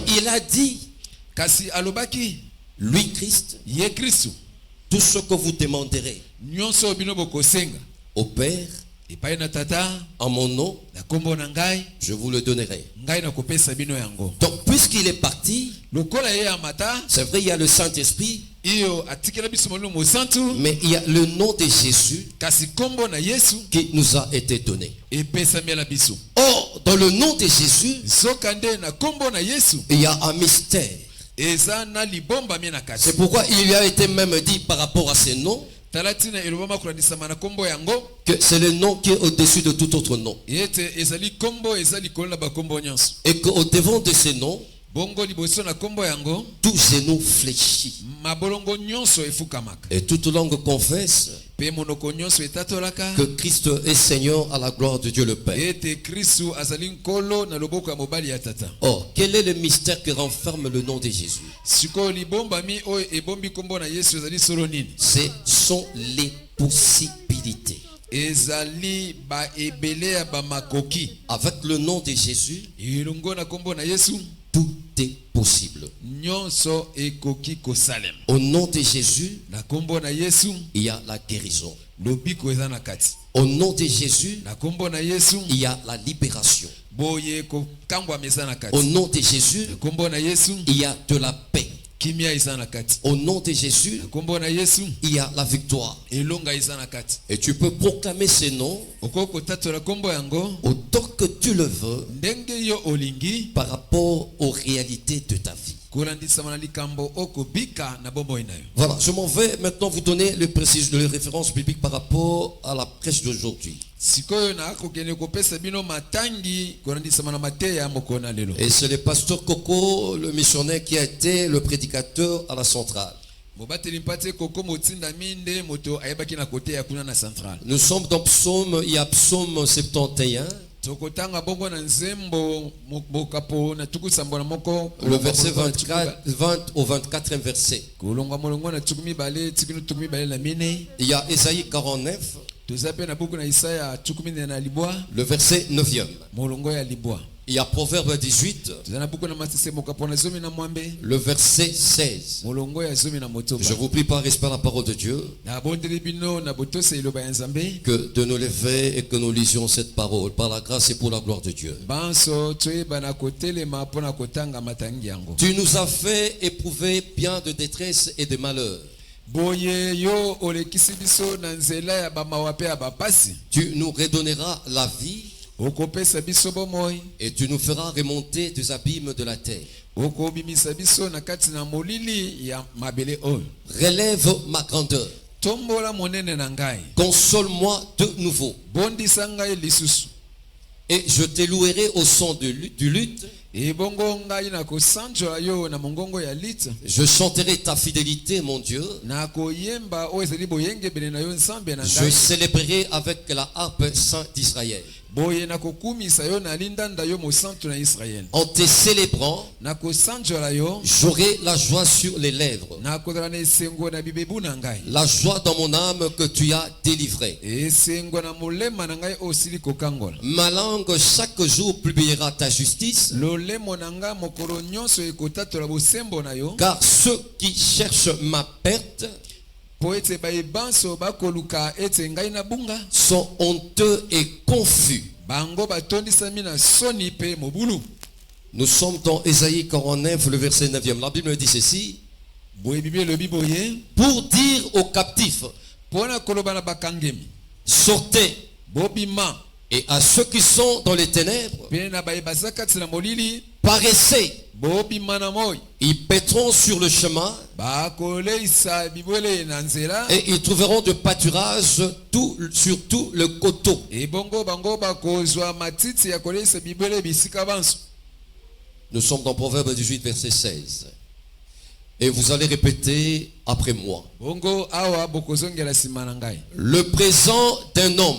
il a dit, kasi alobaki, lui Christ, ye Kristo, tout ce que vous demanderez nyonso bino bokosenga au Père epai na tata en mon nom, na kombo na ngai, je vous le donnerai. ngai na kopesa bino yango. Donc puisqu'il est parti, Lokola ye amata, c'est vrai, il y a le Saint-Esprit, iyo atikela biso molimo mosantu, mais il y a le nom de Jésus kasi kombo na Yesu qui nous a été donné. epesami la biso. Or, dans le nom de Jésus, Zokande na kombo na Yesu il y a un mystère. eza na libomba mi na kati. C'est pourquoi il lui a été même dit par rapport à ce nom Talatina elobama kulandisama na kombo yango que c'est le nom qui est au-dessus de tout autre nom. yete ezali kombo ezali kola ba kombo nyonso. Et qu'au devant de ce nom, Bongo liboso na kombo yango tout genou fléchit. mabolongo nyonso efukamaka. Et toute langue confesse Pe monoko nyonso etatolaka que Christ est Seigneur à la gloire de Dieu le Père. ete Kristu azali nkolo na loboko ya mobali ya tata. Or, quel est le mystère qui renferme le nom de Jésus? Siko libomba mi oyo ebombi kombo na Yesu ezali solo nini? Ce sont les possibilités. Ezali ba ebele ya ba makoki. Avec le nom de Jésus, Ilungo na kombo na Yesu tout est possible. nyonso ekoki kosalem. Au nom de Jésus, Na kombo na Yesu il y a la guérison. lobiko eza na kati. Au nom de Jésus, Na kombo na Yesu il y a la libération. boye kokangwa meza na kati. Au nom de Jésus, Na kombo na Yesu il y a de la paix. kimia eza na kati. Au nom de Jésus, Na kombo na Yesu il y a la victoire. elonga eza na kati. Et tu peux proclamer ce nom Okoko tatola kombo yango autant que tu le veux ndenge yo olingi par rapport aux réalités de ta vie. kolandisama na likambo okobika na bomoi na yo. Voilà, je m'en vais maintenant vous donner les références bibliques par rapport à la prêche d'aujourd'hui. Sikoyo na akokende kopesa bino matangi kolandisama na mateya moko na lelo. Et c'est le pasteur Coco, le missionnaire, qui a été le prédicateur à la centrale. Mobateli mpate koko motinda minde moto ayebaki na kote ya kuna na central. Nous sommes dans Psaume, il y a Psaume 71. Tokotanga bongo na nzembo mokapo na tukusambo na moko Le verset 20 au 24e verset. kolongwa molongo na tukumi bale tikino tukumi bale na mine. Il y a Ésaïe 49, Tozape na buku na Isaya tukumi na libwa le verset 9e. molongo ya libwa. Il y a Proverbe 18, Tozana buku na masese mokapo na zomi na mwambe le verset 16. molongo ya zomi na motoba. Je vous prie par respect à la parole de Dieu Na bondeli bino na botose iloba ya Nzambe. que de nous lever et que nous lisions cette parole par la grâce et pour la gloire de Dieu. Banso toyeba na kotelema pona kotanga matangi yango. Tu nous as fait éprouver bien de détresse et de malheur. Boye yo olekisi biso na nzela ya bamawa pe ya bapasi. Tu nous redonneras la vie Okopesa biso bomoi. et tu nous feras remonter des abîmes de la terre. Okobimisa biso na kati na molili ya mabele oyo. Relève ma grandeur. Tombola monene na ngai. Console-moi de nouveau. Bondisa ngai lisusu. Et je te louerai au son du luth. Ebongo ngai na kosanjola yo na mongongo ya lit. Je chanterai ta fidélité, mon Dieu. Na koyemba o ezali boyengebele na yo nsambe na Je ngai. célébrerai avec la harpe saint d'Israël. Boye na kokumisa yo na lindanda yo mosantu na Israël. En te célébrant, Na kosanjola yo j'aurai la joie sur les lèvres. na kozala na esengo na bibebu na ngai. La joie dans mon âme que tu as délivrée. Esengo na molema na ngai osili kokangola. Ma langue chaque jour publiera ta justice. Lolemo na ngai mokolo nyonso ekotatola bosembo na yo. Car ceux qui cherchent ma perte Po ete bayebanso bakoluka ete ngai na bunga. sont honteux et confus. Bango batondisami na soni pe mobulu. Nous sommes dans Ésaïe 49, le verset 9e. La Bible dit ceci. Boye bible lobi boye. Pour dire aux captifs, Pona koloba na bakangemi. sortez. Bobima. Et à ceux qui sont dans les ténèbres, Pe na bayebasa kati na molili. paraissez. bobima na moi Ils péteront sur le chemin bakoleisa bibwele na nzela et ils trouveront de pâturage sur tout le coteau. ebongo bango bakozwa matiti ya koleisa bibwele bisika banso. Nous sommes dans Proverbe 18, verset 16. Et vous allez répéter après moi. Bongo awa bokozongela sima na ngai. Le présent d'un homme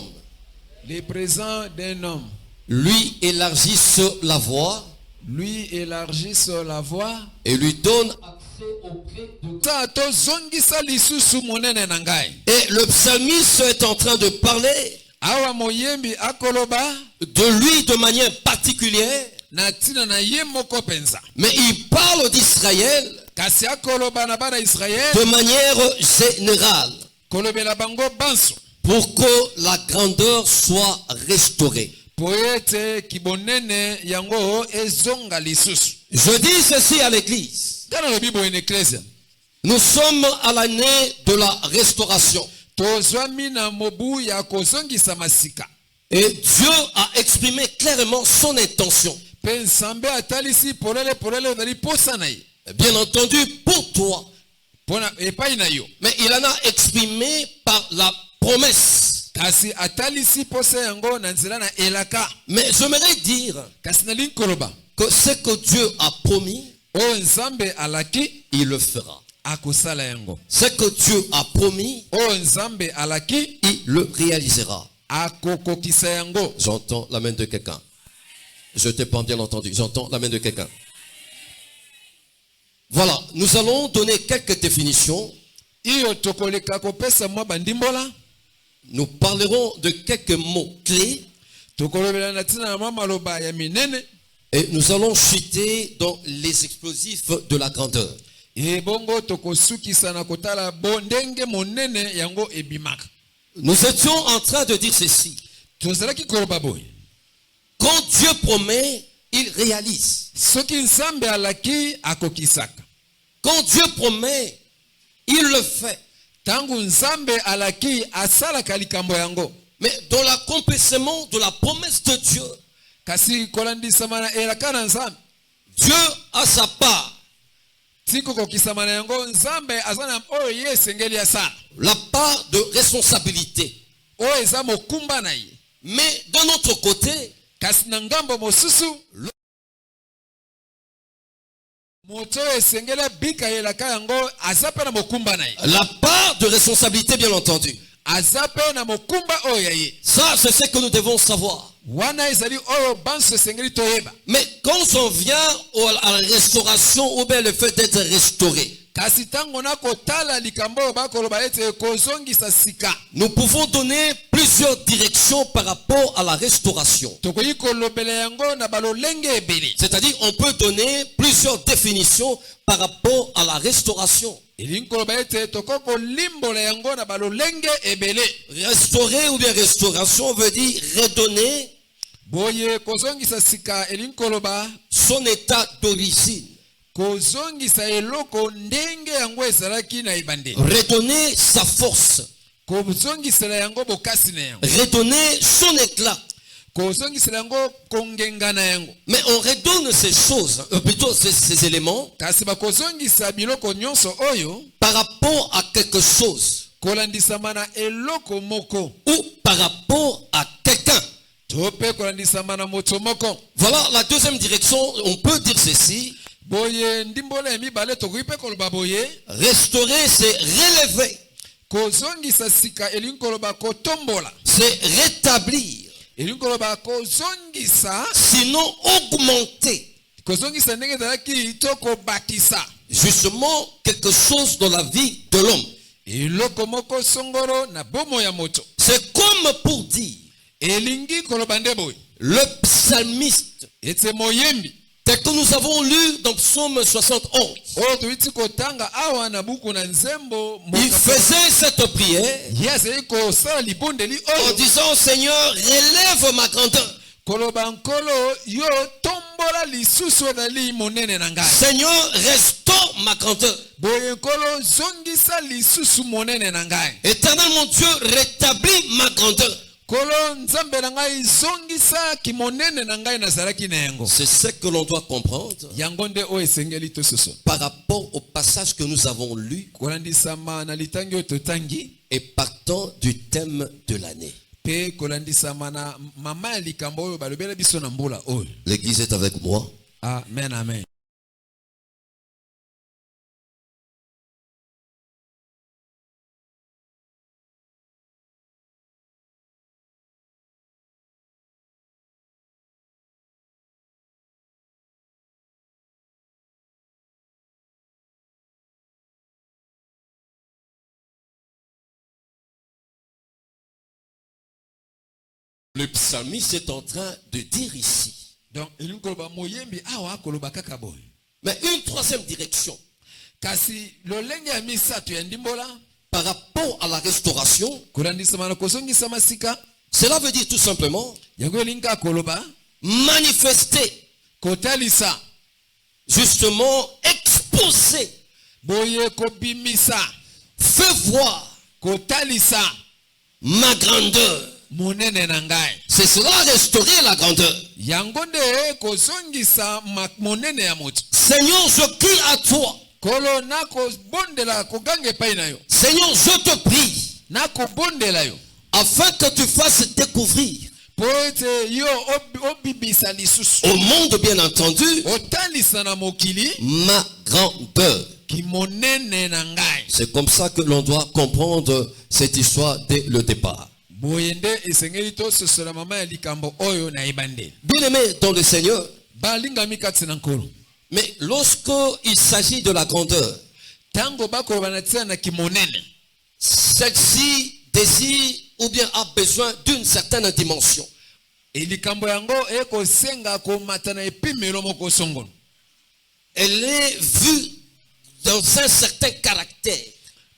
Le présent d'un homme lui élargissent la voie lui élargissent la voie et lui donne accès au gré de... ta tozongisa lisusu monene na ngai. Et le psalmiste est en train de parler Awa moyembi akoloba de lui de manière particulière, na tina na ye moko penza. mais il parle d'Israël Kasi akoloba na bana Israël de manière générale kolobela bango banso pour que la grandeur soit restaurée. poete kibonene yango ezonga lisusu. Je dis ceci à l'église. Kana lobi boyene ecclesia. Nous sommes à l'année de la restauration. Tozwami na mobu ya kozongisa masika. Et Dieu a exprimé clairement son intention. Pe nsambe atalisi polele odali posa na ye. Bien entendu pour toi. Pona epai na yo. Mais il en a exprimé par la promesse. Kasi atalisi posa yango na nzela na elaka. Mais j'aimerais dire Kasi na linkoloba que ce que Dieu a promis, o nzambe alaki il le fera. akosala yango. Ce que Dieu a promis, O nzambe alaki il le réalisera. akokokisa yango. J'entends la main de quelqu'un. Je t'ai pas bien entendu. J'entends la main de quelqu'un. Voilà, nous allons donner quelques définitions. Iyo tokoleka kopesa mwa bandimbola. Nous parlerons de quelques mots-clés Tokolobela na tina na mwa maloba ya minene. et nous allons chuter dans les explosifs de la grandeur. Ebongo tokosukisa na kotala bondenge monene yango ebimaka. Nous étions en train de dire ceci. Tozalaki koloba boy. Quand Dieu promet, il réalise. Soki nzambe alaki akokisaka. Quand Dieu promet, il le fait. Tangu nzambe alaki asalaka likambo yango. Mais dans l'accomplissement de la promesse de Dieu, Kasi kolandisama na elaka na nzambe. Dieu a sa part. Tiko kokisama na yango nzambe azana oyo ye sengeli asala. La part de responsabilité. Oyo eza mokumba na ye. Mais d'un autre côté, Kasi na ngambo mosusu moto esengeli bika elaka yango azape na mokumba na ye. la part de responsabilité, bien entendu. Azape na mokumba oyo ya ye. Ça, c'est ce que nous devons savoir. Wana ezali oyo banso esengeli toyeba. Mais quand on vient à la restauration ou bien le fait d'être restauré, Kasi tango na kotala likambo oyo bakoloba ete kozongisa sika. nous pouvons donner plusieurs directions par rapport à la restauration. Tokoyi kolobela yango na balolenge ebele. C'est-à-dire, on peut donner plusieurs définitions par rapport à la restauration. Elingi koloba ete tokoko limbola yango na balolenge ebele. Restaurer ou bien restauration veut dire redonner Boye kozongisa sika elingi koloba son état d'origine. kozongisa eloko ndenge yango ezalaki na ebandeli. Redonner sa force. Kozongisela yango bokasi na yango. Redonner son éclat. Kozongisela yango kongenga na yango. Mais on redonne ces choses, plutôt ces éléments, Kasi bakozongisa biloko nyonso oyo par rapport à quelque chose kolandisama na eloko moko ou par rapport à quelqu'un. to pe kolandisama na moto moko. Voilà la deuxième direction. On peut dire ceci. Boye ndimbola ya mibale tokoki pe koloba boye Restaurer, c'est relever. kozongisa sika elingi koloba kotombola. C'est rétablir. Elingi koloba kozongisa. Sinon augmenter. Kozongisa ndenge ezalaki to kobakisa. Justement quelque chose dans la vie de l'homme. Eloko moko songoro na bomo ya moto. C'est comme pour dire, Elingi koloba nde boye le psalmiste, ete moyembi tel que nous avons lu dans Psaume 71, oyo toiti kotanga awa na buku na nzembo il faisait cette prière ye azali kosala libondeli en oyo disant, Seigneur, relève ma grandeur. koloba nkolo yo tombola lisusu ezali monene na ngai. Seigneur, restaure ma grandeur. Boye nkolo zongisa lisusu monene na ngai. Éternel mon Dieu, rétablis ma grandeur. Kolo nzambe na ngai zongisa ndisa kimonene na ngai nazalaki na yango. C'est ce que l'on doit comprendre Yango nde o esengeli tososo. par rapport au passage que nous avons lu Kolandisama na litangi oyo totangi et partant du thème de l'année. pe kolandisama na mama ya likambo oyo balobela biso na mbula oyo. L'église est avec moi. Amen, amen. Le psalmiste est en train de dire ici. Donc, il koloba moyembi awa koloba kaka boy. Mais une troisième direction. Kasi lolenge ya misato ya ndimbola Par rapport à la restauration, kolandisama na kozongisa masika cela veut dire tout simplement yango elinga koloba manifester, kotalisa justement exposer, boye kobimisa faire voir kotalisa ma grandeur. monene na ngai. C'est cela, restaurer la grandeur. Yango nde kozongisa monene ya moto. Seigneur, je crie à toi. Kolo na kobondela kogange epai na yo. Seigneur, je te prie Na kobondela yo. afin que tu fasses découvrir Po ete yo obibisa lisusu. au monde, bien entendu, Otalisa na mokili ma grandeur. ki monene na ngai. C'est comme ça que l'on doit comprendre cette histoire dès le départ. Boyende esengeli to sosola mama ya likambo oyo na ibande. Bien-aimé dans le Seigneur, Balinga mikatsi na nkolo. mais lorsque il s'agit de la grandeur, Tango bako banatia na kimonene. celle-ci désire ou bien a besoin d'une certaine dimension. Likambo yango eko senga ko matana epimelo moko songolo. Elle est vue dans un certain caractère,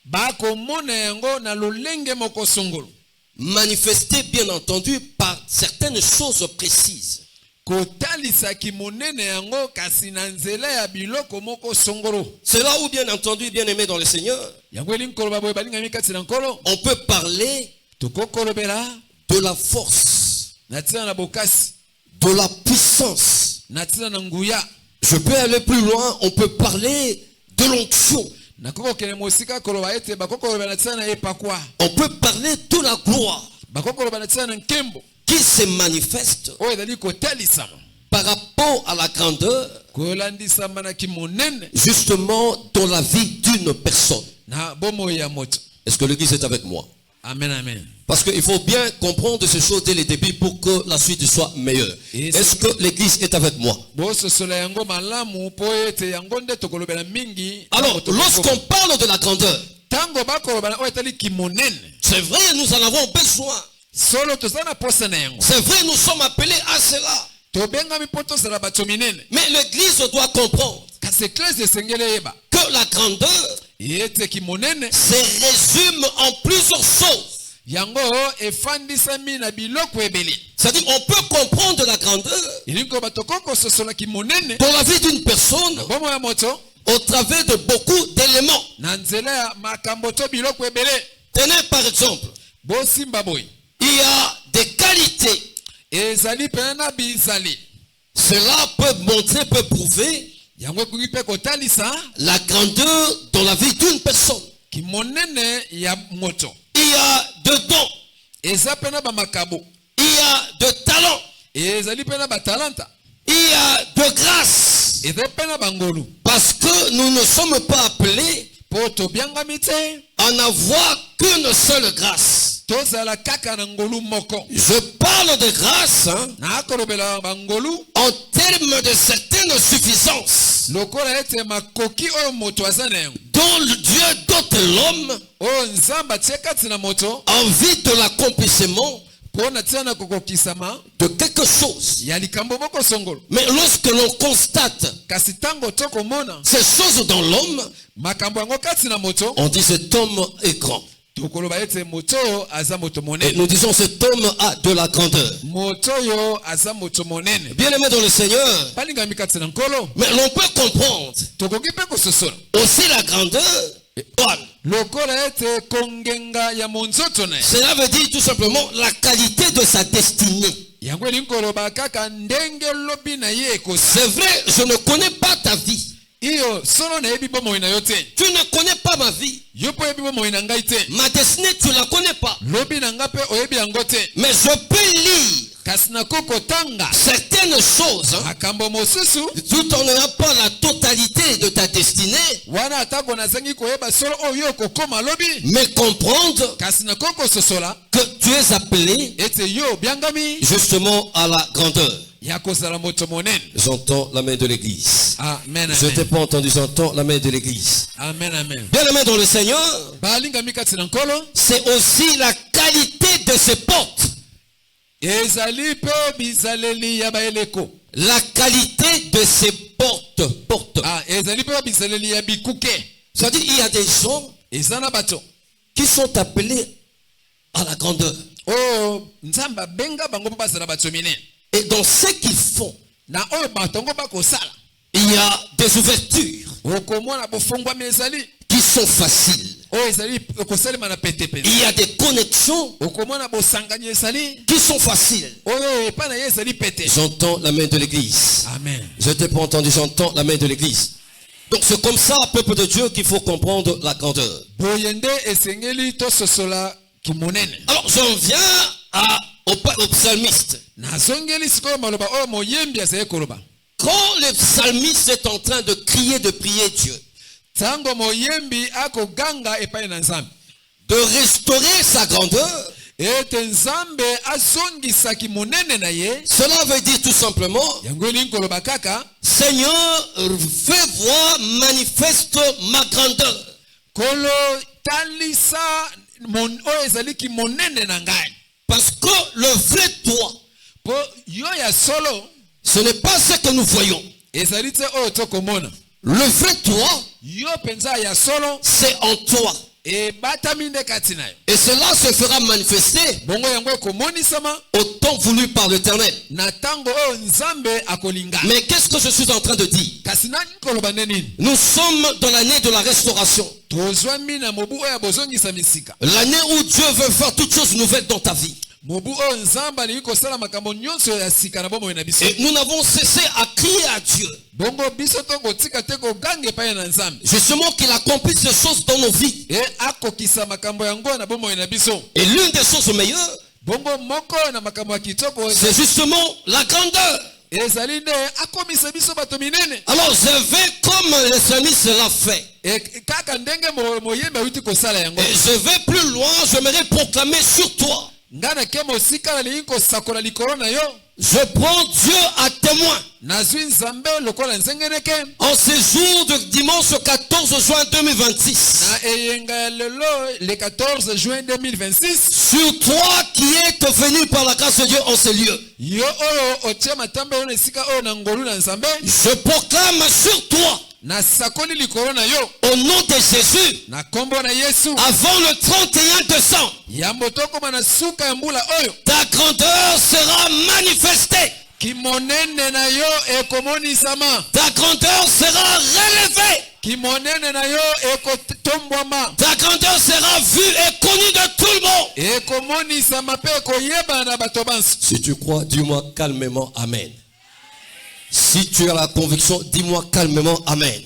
Bako mona yango na lolenge moko songolo. manifestée bien entendu par certaines choses précises. Kotalisa kimonene yango kasi na nzela ya biloko moko songolo. C'est là où, bien entendu, bien-aimé dans le Seigneur, Yango elinko ba boye balinga mikatsi na nkolo. on peut parler Tokokolobela de la force, natina na bokasi, de la puissance. natina na nguya. Je peux aller plus loin, on peut parler de l'onction. Nakoko kene mosika koloba ete bakokoloba natina na epakwa. On peut parler de la gloire Bakokoloba natina na nkembo. qui se manifeste Oyo ezali kotalisa par rapport à la grandeur, kolandisama na kimonene justement dans la vie d'une personne. na bomoi ya moto. Est-ce que l'église est avec moi? Amen, amen. Parce qu'il faut bien comprendre ces choses dès le début pour que la suite soit meilleure. Est-ce que l'église est avec moi? Bososola yango malamu po ete yango nde tokolobela mingi. Alors, lorsqu'on parle de la grandeur, Tango bakoloba na oyo etali kimonene. c'est vrai, nous en avons besoin. Solo tozala na posa na yango. C'est vrai, nous sommes appelés à cela. Tobengami po tosala bato minene. Mais l'église doit comprendre Kasi eklesi esengeli eyeba que la grandeur ete kimonene se résume en plusieurs choses. yango efandisami na biloko ebele. C'est-à-dire, on peut comprendre la grandeur Ilingo batokoko sosola kimonene dans la vie d'une personne bomo ya moto au travers de beaucoup d'éléments. na nzela ya makambo to biloko ebele. Tenez par exemple, Bosimba boy. il y a des qualités. Ezali pena na bizali. Cela peut montrer, peut prouver Yango ekoki mpe kotalisa la grandeur dans la vie d'une personne. kimonene ya moto. Il y a de dons, Eza pena ba makabo. il y a de talents, Ezali pena ba talenta. il y a de grâce. Eza pena ba ngolu. Parce que nous ne sommes pas appelés Po tobiangami te à n'avoir qu'une seule grâce. tozala kaka na ngolu moko. Je parle de grâce Na akolobela ba ngolu en termes de certaines suffisances lokola ete makoki oyo moto aza na yango. dont Dieu dote l'homme Oyo nzambe atie kati na moto en vue de l'accomplissement mpo na tia na kokokisama de quelque chose. ya likambo moko songolo. Mais lorsque l'on constate Kasi tango tokomona ces choses dans l'homme, makambo yango kati na moto on dit cet homme est grand. tokoloba ete moto aza moto Et monene. nous disons cet homme a de la grandeur. Moto yo aza moto monene. Bien-aimé dans le Seigneur, Balingami kati na nkolo mais l'on peut comprendre tokoki mpe kososola aussi la grandeur. lokola ete kongenga ya monzoto na ye. Cela veut dire tout simplement la qualité de sa destinée. yango elingi koloba kaka ndenge lobi na ye ekosi. C'est vrai, je ne connais pas ta vie. Iyo solo nayebi bomoi na yo te. Tu ne connais pas ma vie. Yo po yebi bomoi na ngai te. Ma destinée, tu la connais pas. Lobi na nga pe oyebi yango te. Mais je peux lire kasi nakoko tanga certaines choses makambo mosusu tout en n'ayant pas la totalité de ta destinée. wana atako nazangi koyeba solo oyo kokoma lobi. Mais comprendre kasi nakoko sosola que tu es appelé ete yo biangami justement à la grandeur. ya kozala moto monene. J'entends la main de l'église. Amen, Je amen. t'ai pas entendu, j'entends la main de l'église. Amen, amen. Bien aimé dans le Seigneur, balingami kati na nkolo c'est aussi la qualité de ses portes. ezali pe bizaleli ya baeleko. La qualité de ses portes. ezali pe bizaleli ya bikuke. C'est-à-dire il y a des gens eza na bato qui sont appelés à la grandeur. oyo nzambe abenga bango mpo bazala bato minene. Et dans ce qu'ils font, na oyo bato yango bakosala il y a des ouvertures okomona bofongwami ezali qui sont faciles. oyo ezali okosalema na pete pete. Il y a des connexions okomona bosangani ezali qui sont faciles. oyo epai na ye ezali pete. J'entends la main de l'église. Amen. Je t'ai pas entendu, j'entends la main de l'église. Donc c'est comme ça, peuple de Dieu, qu'il faut comprendre la grandeur. boyende esengeli tososola kimonene. Alors j'en viens au psalmiste. nazongeli sikoyo maloba oyo moyembi azali koloba. Quand le psalmiste est en train de crier, de prier Dieu, tango moyembi akoganga epai na nzambe de restaurer sa grandeur, ete nzambe azongisaki monene na ye, cela veut dire tout simplement, yango elingi koloba kaka Seigneur, fais voir, manifeste ma grandeur. kolo talisa oyo ezaliki monene na ngai. Parce que le vrai toi, po yo ya solo ce n'est pas ce que nous voyons. ezali te oyo tokomona. Le vrai toi, yo penza ya solo c'est en toi. ebatami nde kati na yo. Et cela se fera manifester bongo yango ekomonisama au temps voulu par l'Éternel. na tango oyo nzambe akolinga. Mais qu'est-ce que je suis en train de dire? kasi nani koloba nde nini? Nous sommes dans l'année de la restauration. tozwami na mobu oyo bozongisa misika. L'année où Dieu veut faire toutes choses nouvelles dans ta vie. mobu oyo nzambe alingi kosala makambo nyonso ya sika na bomoi na biso. Et nous n'avons cessé à crier à Dieu. bongo biso tokotika te koganga epai na nzambe. Justement qu'il accomplisse ces choses dans nos vies. akokisa makambo yango na bomoi na biso. Et l'une des choses meilleures, bongo moko na makambo ya kitoko c'est justement la grandeur. ezali nde akomisa biso bato minene. Alors je vais comme le psalmiste l'a fait. kaka ndenge moyembi awuti kosala yango. Et je vais plus loin, j'aimerais proclamer sur toi. nga na ke mosika nalingi kosakola likolo na yo. Je prends Dieu à témoin. nazwi nzambe lokola nzengeneke. En ces jours de dimanche 14 juin 2026. na eyenga ya lelo le 14 juin 2026. Sur toi qui es venu par la grâce de Dieu en ces lieux. yo oyo otie matambe oyo na esika oyo na ngolu na nzambe. Je proclame sur toi. nasakoli likolo na yo. Au nom de Jésus. na kombo na yesu. Avant le 31 décembre. yambo tokoma na suka ya mbula oyo. Ta grandeur sera manifestée. kimonene na yo ekomonisama. Ta grandeur sera relevée. kimonene na yo ekotombwama. Ta grandeur sera vue et connue de tout le monde. ekomonisama pe ekoyebana na bato banso. Si tu crois, dis-moi calmement Amen. Si tu as la conviction, dis-moi calmement Amen.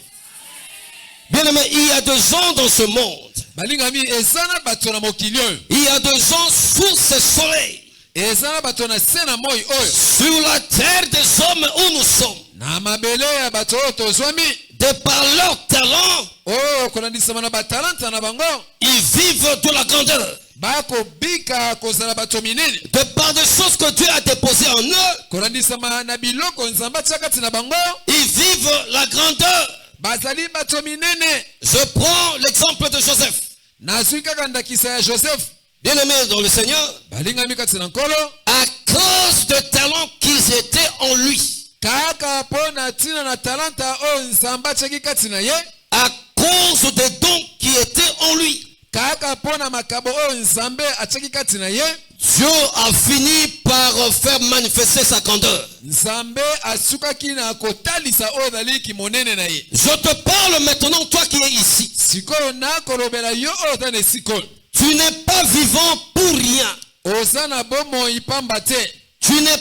Bien aimé, il y a des gens dans ce monde. balingami eza na bato na mokili oyo. Il y a des gens sous ce soleil. eza na bato na se na moi oyo. Sur la terre des hommes où nous sommes. na mabele ya bato oyo tozwami. De par leur talent, oyo kolandisama na batalanta na bango. ils vivent de la grandeur. bakobika kozala bato minene. De par des choses que Dieu a déposées en eux, kolandisama na biloko nzambe atia kati na bango. ils vivent la grandeur. bazali bato minene. Je prends l'exemple de Joseph. nazwi kaka ndakisa ya joseph. Bien aimé dans le Seigneur, balingami kati na nkolo. à cause de talents qu'ils étaient en lui, kaka mpo na ntina na talanta oyo nzambe atiaki kati na ye. à cause des dons qui étaient en lui, kaka mpo na makambo oyo nzambe atiaki kati na ye. Dieu a fini par faire manifester sa grandeur. nzambe asukaki na kotalisa oyo ezaliki monene na ye. Je te parle maintenant, toi qui es ici. sikoyo nakolobela yo oyo oza na esika oyo. Tu n'es pas vivant pour rien. oza na bomoi pamba te. Tu n'es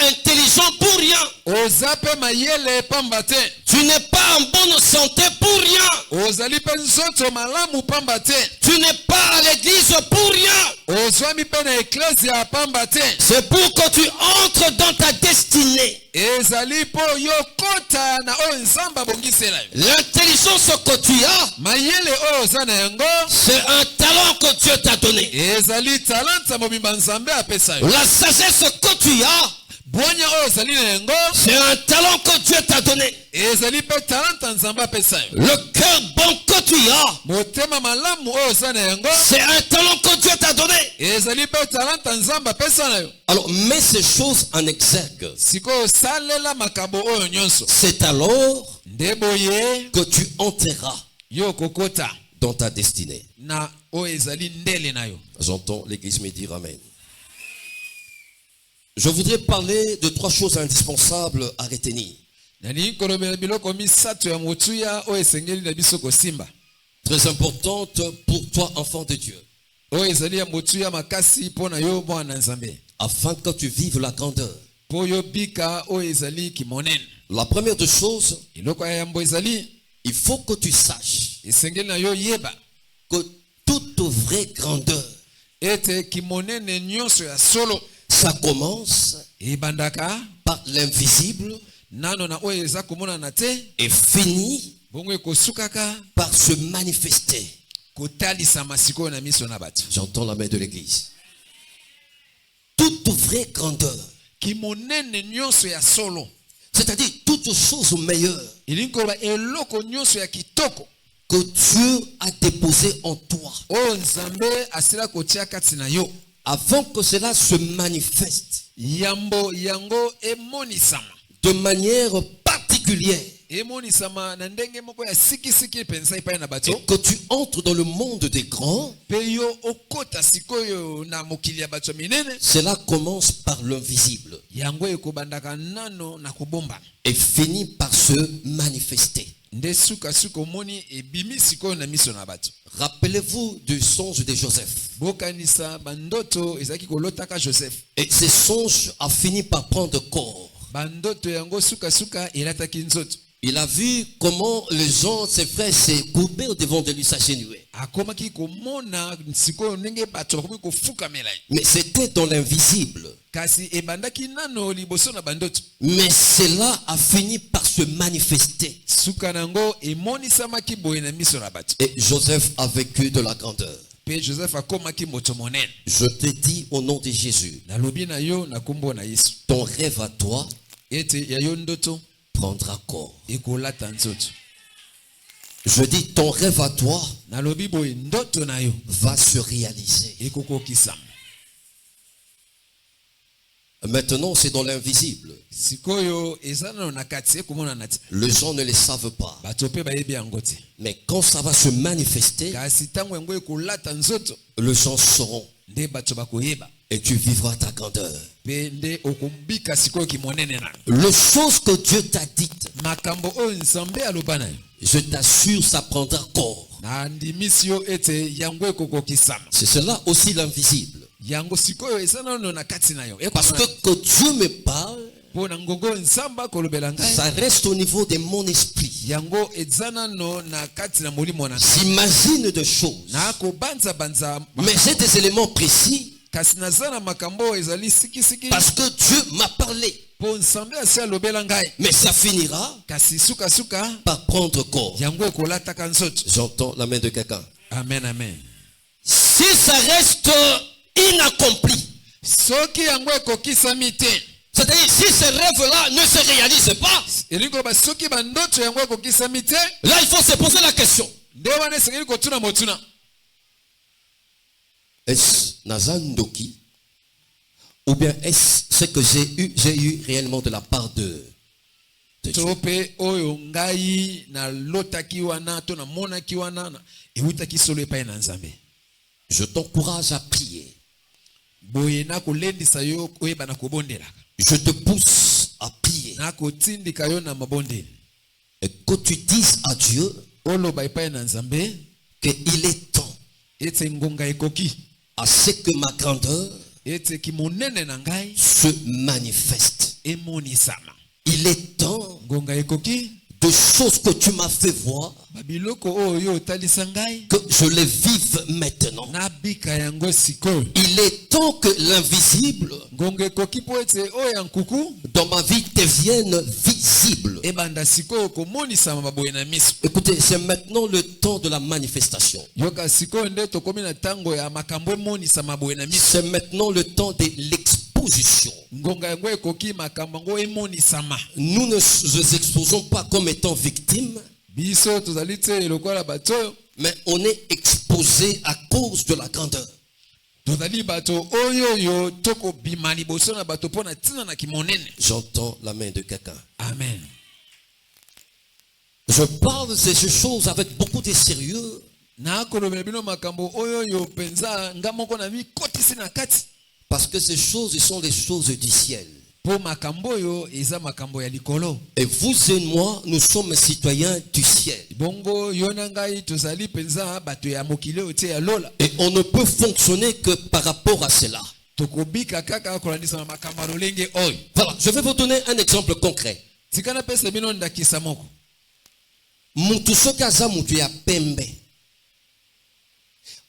intelligent pour rien. oza mpe mayele pamba te, Tu n'es pas en bonne santé pour rien. ozali mpe nzoto malamu pamba te, Tu n'es pas à l'église pour rien. ozwami mpe na eklezia pamba te. C'est pour que tu entres dans ta destinée. ezali mpo yo kota na oyo nzambe abongisela yo. L'intelligence que tu as, mayele oyo oza na yango, c'est un talent que Dieu t'a donné. ezali talanta mobimba nzambe apesa yo. La sagesse que tu as, bwonya oyo ozali na yango, c'est un talent que Dieu t'a donné. ezali mpe talanta nzambe apesa yo. Le cœur bon que tu as, motema malamu oyo oza na yango, c'est un talent que Dieu t'a donné. ezali mpe talanta nzambe apesa na yo. Alors, mets ces choses en exergue. sikoyo salela makambo oyo nyonso, C'est alors nde boye que tu entreras yo kokota dans ta destinée. na oyo ezali ndele na yo. J'entends l'église me dire Amen. Je voudrais parler de 3 choses indispensables à retenir. nali kolobela biloko misato ya motuya oyo esengeli na biso kosimba, Très importante pour toi, enfant de Dieu. oyo ezali ya motuya makasi mpo na yo mwana nzambe, Afin que tu vives la grandeur. mpo yo bika oyo ezali kimonene. La première des choses, eloko ya yambo ezali, il faut que tu saches esengeli na yo yeba que toute vraie grandeur, ete kimonene nyonso ya solo ça commence ebandaka par l'invisible nano na oyo eza komonana te, et finit bongo ekosukaka par se manifester. kotalisama sikoyo na miso na bato. J'entends la main de l'église. Toute vraie grandeur, kimonene nyonso ya solo, c'est-à-dire toute chose meilleure elingi koloba eloko nyonso ya kitoko que Dieu a déposé en toi, oyo nzambe asila kotia kati na yo, avant que cela se manifeste yambo yango emonisama, de manière particulière, emonisama na ndenge moko ya sikisiki pensa epai na bato, et que tu entres dans le monde des grands. mpe yo okota sikoyo na mokili ya bato minene, Cela commence par l'invisible yango ekobandaka nano na kobombana, et finit par se manifester. nde sukasuka omoni ebimi sikoyo na miso na bato. Rappelez-vous du songe de Joseph. bokanisa bandoto ezalaki kolotaka Joseph, Et ce songe a fini par prendre corps. bandoto yango sukasuka elataki nzoto. Il a vu comment les gens, ses frères, se courbaient au devant de lui, s'agenouiller. akomaki komona sikoyo ndenge bato bakomi kofukamela ye, Mais c'était dans l'invisible. kasi ebandaki nano liboso na bandoto. Mais cela a fini par se manifester. suka nango emonisamaki boye na miso na bato, Et Joseph a vécu de la grandeur. mpe Joseph akomaki moto monene. Je te dis au nom de Jésus, nalobi na yo na kombo na Yesu, ton rêve à toi ete ya yo ndoto prendra corps. ekolata nzoto. Je dis ton rêve à toi nalobi boye ndoto na yo va se réaliser. ekokokisama. Maintenant, c'est dans l'invisible. sikoyo eza nano na kati ekomonana te, Les gens ne le savent pas. bato mpe bayebi yango te, Mais quand ça va se manifester, kasi ntango yango ekolata nzoto, les gens sauront nde bato bakoyeba, et tu vivras ta grandeur. mpe nde okombika sikoyo kimonene na Les choses que Dieu t'a dites, makambo oyo nzambe aloba na yo. je t'assure, ça prendra corps. na ndimisi yo ete yango ekokokisama. C'est cela aussi l'invisible. yango sikoyo eza nano na kati na yo, Parce que Dieu me parle, mpo na ngongo nzambe akolobela ngai, ça reste au niveau de mon esprit. yango eza nano na kati na molimo na ngai. J'imagine des choses. na kobanzabanza, Mais j'ai des éléments précis kasi naza na makambo oyo ezali sikisiki, parce que Dieu m'a parlé. mpo nzambe asi alobela ngai, Mais ça finira kasi sukasuka par prendre corps. yango ekolataka nzoto. J'entends la main de quelqu'un. Amen, amen. Si ça reste inaccompli, soki yango ekokisami te, c'est-à-dire si ce rêve-là ne se réalise pas, elingi koloba soki bandoto yango ekokisami te, là il faut se poser la question. nde wana esengeli kotuna motuna, Est-ce Nazandoki ou bien est-ce ce que j'ai eu réellement de la part de Dieu? to mpe oyo ngai nalotaki wana to namonaki wana ewutaki solo epai na nzambe. Je t'encourage à prier. boye nakolendisa yo oyeba na kobondelaka, Je te pousse à prier. nakotindika yo na mabondeli, Et que tu dises à Dieu oloba epai na nzambe qu'il est temps ete ngonga ekoki, à ce que ma grandeur ete kimonene na ngai se manifeste. emonisama. Il est temps Ngonga ekoki de choses que tu m'as fait voir, babiloko oyo otalisa ngai que je les vive maintenant. nabika yango sikoyo. Il est temps que l'invisible Ngonga ekoki po ete oyo ya nkuku dans ma vie devienne visible. ebanda sikoyo komonisama baboye na miso. Écoutez, c'est maintenant le temps de la manifestation. Yoka sikoyo nde tokomi na tango ya makambo emonisama boye na miso. C'est maintenant le temps de l'exposition. Ngonga yango ekoki makambo yango emonisama. Nous ne nous exposons pas comme étant victimes, Biso tozali te lokola bato oyo, mais on est exposé à cause de la grandeur. tozali bato oyo yo toko bima liboso na bato pona tina na kimonene. J'entends la main de quelqu'un. Amen. Je parle de ces choses avec beaucoup de sérieux, Na kolobela bino makambo oyo yo penza nga moko na mi kotisi na kati. parce que ces choses sont les choses du ciel. Po makambo yo eza makambo ya likolo. Et vous et moi, nous sommes citoyens du ciel. Bongo yo na ngai tozali penza bato ya mokili oyo te ya lola. Et on ne peut fonctionner que par rapport à cela. Tokobika kaka kolandisa makambo ya lolenge oyo. Voilà, je vais vous donner un exemple concret. Tikana pesa bino ndakisa moko. Mutu soki aza mutu ya pembe,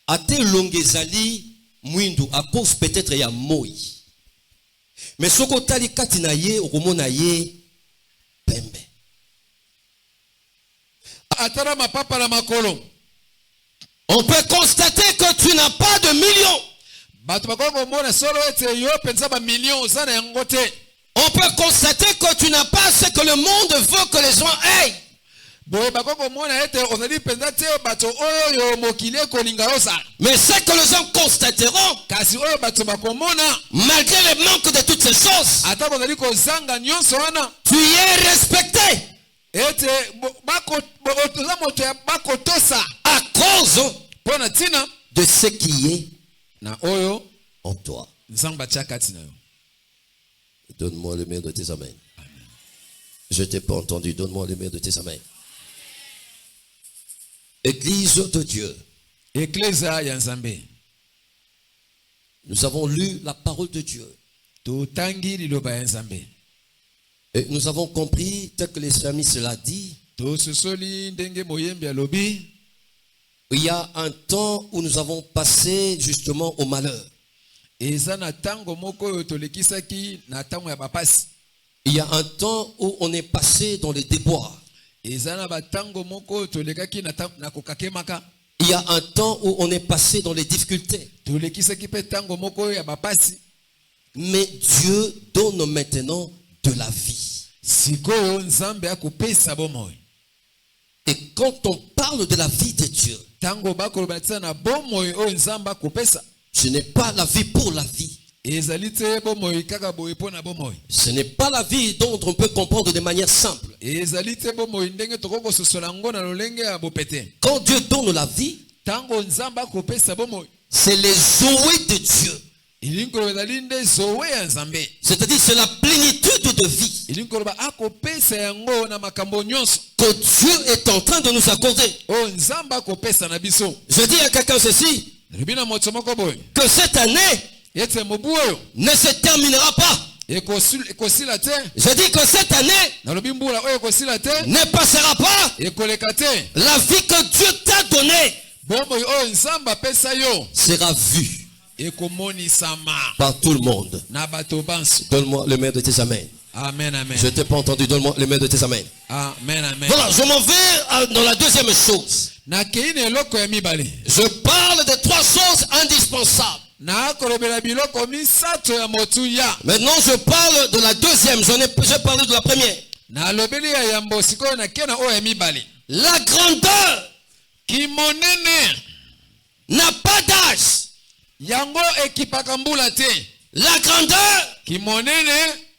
ate longezali mwindu à cause peut-être ya moi. Mais soki otali kati na ye okomona ye pembe. Atara mapapa na makolo. On peut constater que tu n'as pas de millions. Bato bakoko mona solo ete yo penza ba millions zana yango te. On peut constater que tu n'as pas ce que le monde veut que les gens aient. Boye bakoko mona ete ozali penza te bato oyo yo mokili kolinga osa. Mais ce que les gens constateront, Kasi oyo bato bakomona malgré le manque de toutes ces choses, ata kozali kozanga nyonso wana tu y es respecté ete toza moto ya bakotosa à cause mpona ntina de ce qui est na oyo en toi. nzambe atia kati na yo. Donne-moi le meilleur de tes amens. Je t'ai pas entendu. Donne-moi le meilleur de tes amens. Église de Dieu. Eklezia ya nzambe. Nous avons lu la parole de Dieu. Totangi liloba ya nzambe. Et nous avons compris, tel que les amis cela dit, Tososoli ndenge moyembi alobi. il y a un temps où nous avons passé justement au malheur. Eza na tango moko oyo tolekisaki na tango ya bapasi. Il y a un temps où on est passé dans les déboires. Eza na batango moko oyo tolekaki na kokakemaka. Il y a un temps où on est passé dans les difficultés. Tolekisaki pe tango moko oyo ya bapasi. Mais Dieu donne maintenant de la vie. Sikoyo nzambe akopesa bomoi. Et quand on parle de la vie de Dieu, Tango bakoloba tina na bomoi oyo nzambe akopesa. ce n'est pas la vie pour la vie. Ezali te bomoi kaka boye pona bomoi. Ce n'est pas la vie dont on peut comprendre de manière simple. Ezali te bomoi ndenge tokoko sosola ngo na lolenge ya bopete. Quand Dieu donne la vie, Tango nzamba akopesa bomoi. c'est les zoé de Dieu. Ilinkolo ezali nde zowe ya nzambe. C'est-à-dire c'est la plénitude de vie Ilinkolo ba akopesa yango na makambo nyonso. que Dieu est en train de nous accorder. O nzamba akopesa na biso. Je dis à quelqu'un ceci, Ribina moto moko boye. que cette année Ete mobu oyo ne se terminera pas. ekosila te. Je dis que cette année Nalobi mbula oyo ekosila te. ne passera pas. Ekoleka te. La vie que Dieu t'a donnée Bomoi oyo nzamba apesa yo sera vue ekomonisama par tout le monde. na bato banso. Donne-moi le maire de tes amens. Amen, amen. Je t'ai pas entendu. Donne-moi le maire de tes amens. Amen, amen. Voilà, je m'en vais dans la deuxième chose. Na keine eloko ya mibale. Je parle de trois choses indispensables. Na kolobela biloko misato ya motuya. Maintenant, je parle de la deuxième. J'ai parlé de la première. Na lobeli ya yambo sikoyo na kena oyo ya mibale. La grandeur Kimonene n'a pas d'âge. yango ekipaka mbula te. La grandeur Kimonene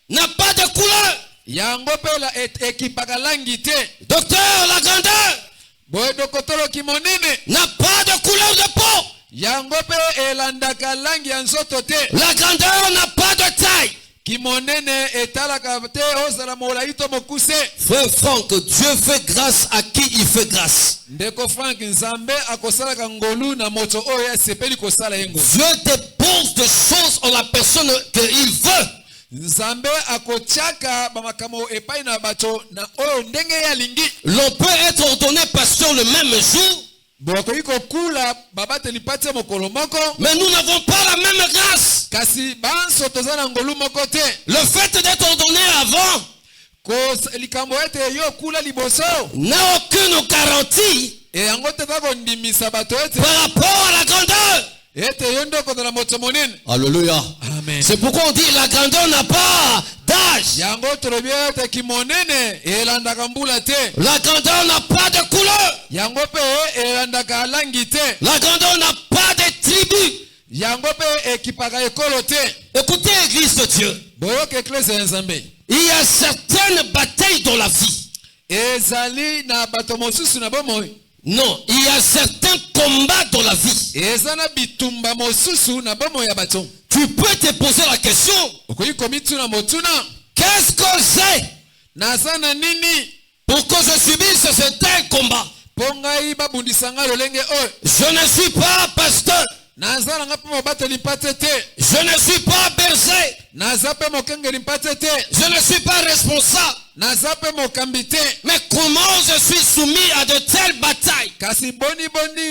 n'a pas de couleur. yango pela ekipaka langi te. Docteur, la grandeur Boye dokotolo kimonene n'a pas de couleur de peau. yango pe elandaka langi ya nzoto te. La grandeur n'a pas de taille. Kimonene etalaka te ozala molai to mokuse. Frère Franck, Dieu fait grâce à qui il fait grâce. Ndeko Frank nzambe akosalaka ngolu na moto oyo asepeli kosala yengo. Dieu dépose des choses en la personne qu'il veut. Nzambe akochaka bamakamo epai na bato na oyo ndenge ya lingi. L'on peut être ordonné pasteur le même jour. Bokoiko kula babate lipate mokolo moko. Mais nous n'avons pas la même grâce. Kasi banso tozana ngolu moko te. Le fait d'être ordonné avant Ko likambo ete yo kula liboso n'a aucune garantie e yango teta kondimisa bato ete par rapport à la grandeur. ete yo ndoko na moto monene. Alléluia. Amen. C'est pourquoi on dit la grandeur n'a pas d'âge. Yango tolobi ete kimonene elandaka mbula te. La grandeur n'a pas de couleur. Yango pe elandaka langi te. La grandeur n'a pas de tribu. Yango pe ekipaka ekolo te. Écoutez, Église de Dieu. Boyoka eklese ya Nzambe. Il y a certaines batailles dans la vie. Ezali na bato mosusu na bomoi. Non, il y a certains combats dans la vie. Ezana bitumba mosusu na bomoi ya bato. Tu peux te poser la question. Okoki komituna motuna. Qu'est-ce que j'ai Nazana nini pour que je subisse certains combats? pongai babundisanga lolenge oyo. Je ne suis pas pasteur. Nazana ngapi mobateli mpate te. Je ne suis pas berger. Naza pe mokengeli mpate te. Je ne suis pas responsable. Naza pe mokambi te. Mais comment je suis soumis à de telles batailles? Kasi boni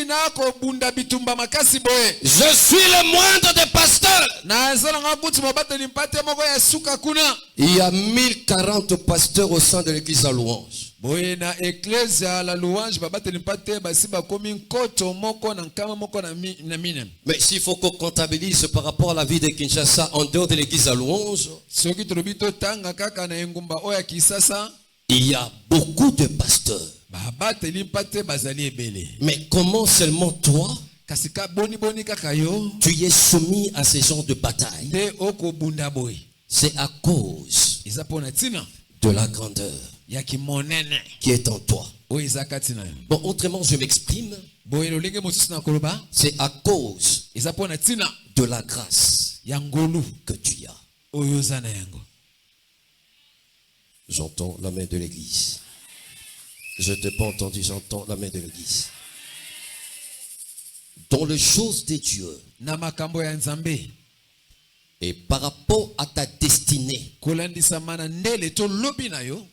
na kobunda bitumba makasi boye. Je suis le moindre des pasteurs. Nazana ngabuti mobateli mpate moko ya suka kuna. Il y a 1040 pasteurs au sein de l'église à louange. Boye na ecclesia la louange babateli mpate basi bakomi nkoto moko na nkama moko na mine. Mais s'il faut qu'on comptabilise par rapport à la vie de Kinshasa en dehors de l'église à louange, Soki tolobito tanga kaka na engumba oya Kisasa, il y a beaucoup de pasteurs. babateli mpate bazali ebele. Mais comment seulement toi, Kasi ka boni kaka yo tu es soumis à ces genres de batailles? te okobunda boye. C'est à cause Eza pona tina de la grandeur ya kimonene qui est en toi. oyo eza kati na yo. Bon, autrement, je m'exprime. Boye lolenge mosusu na koloba C'est à cause eza pona tina de la grâce ya ngolu que tu as. oyo oza na yango. J'entends la main de l'église. Je t'ai pas entendu, j'entends la main de l'église. Dans les choses de Dieu Na makambo ya Nzambe et par rapport à ta destinée, kolandisama na ndele to lobi na yo,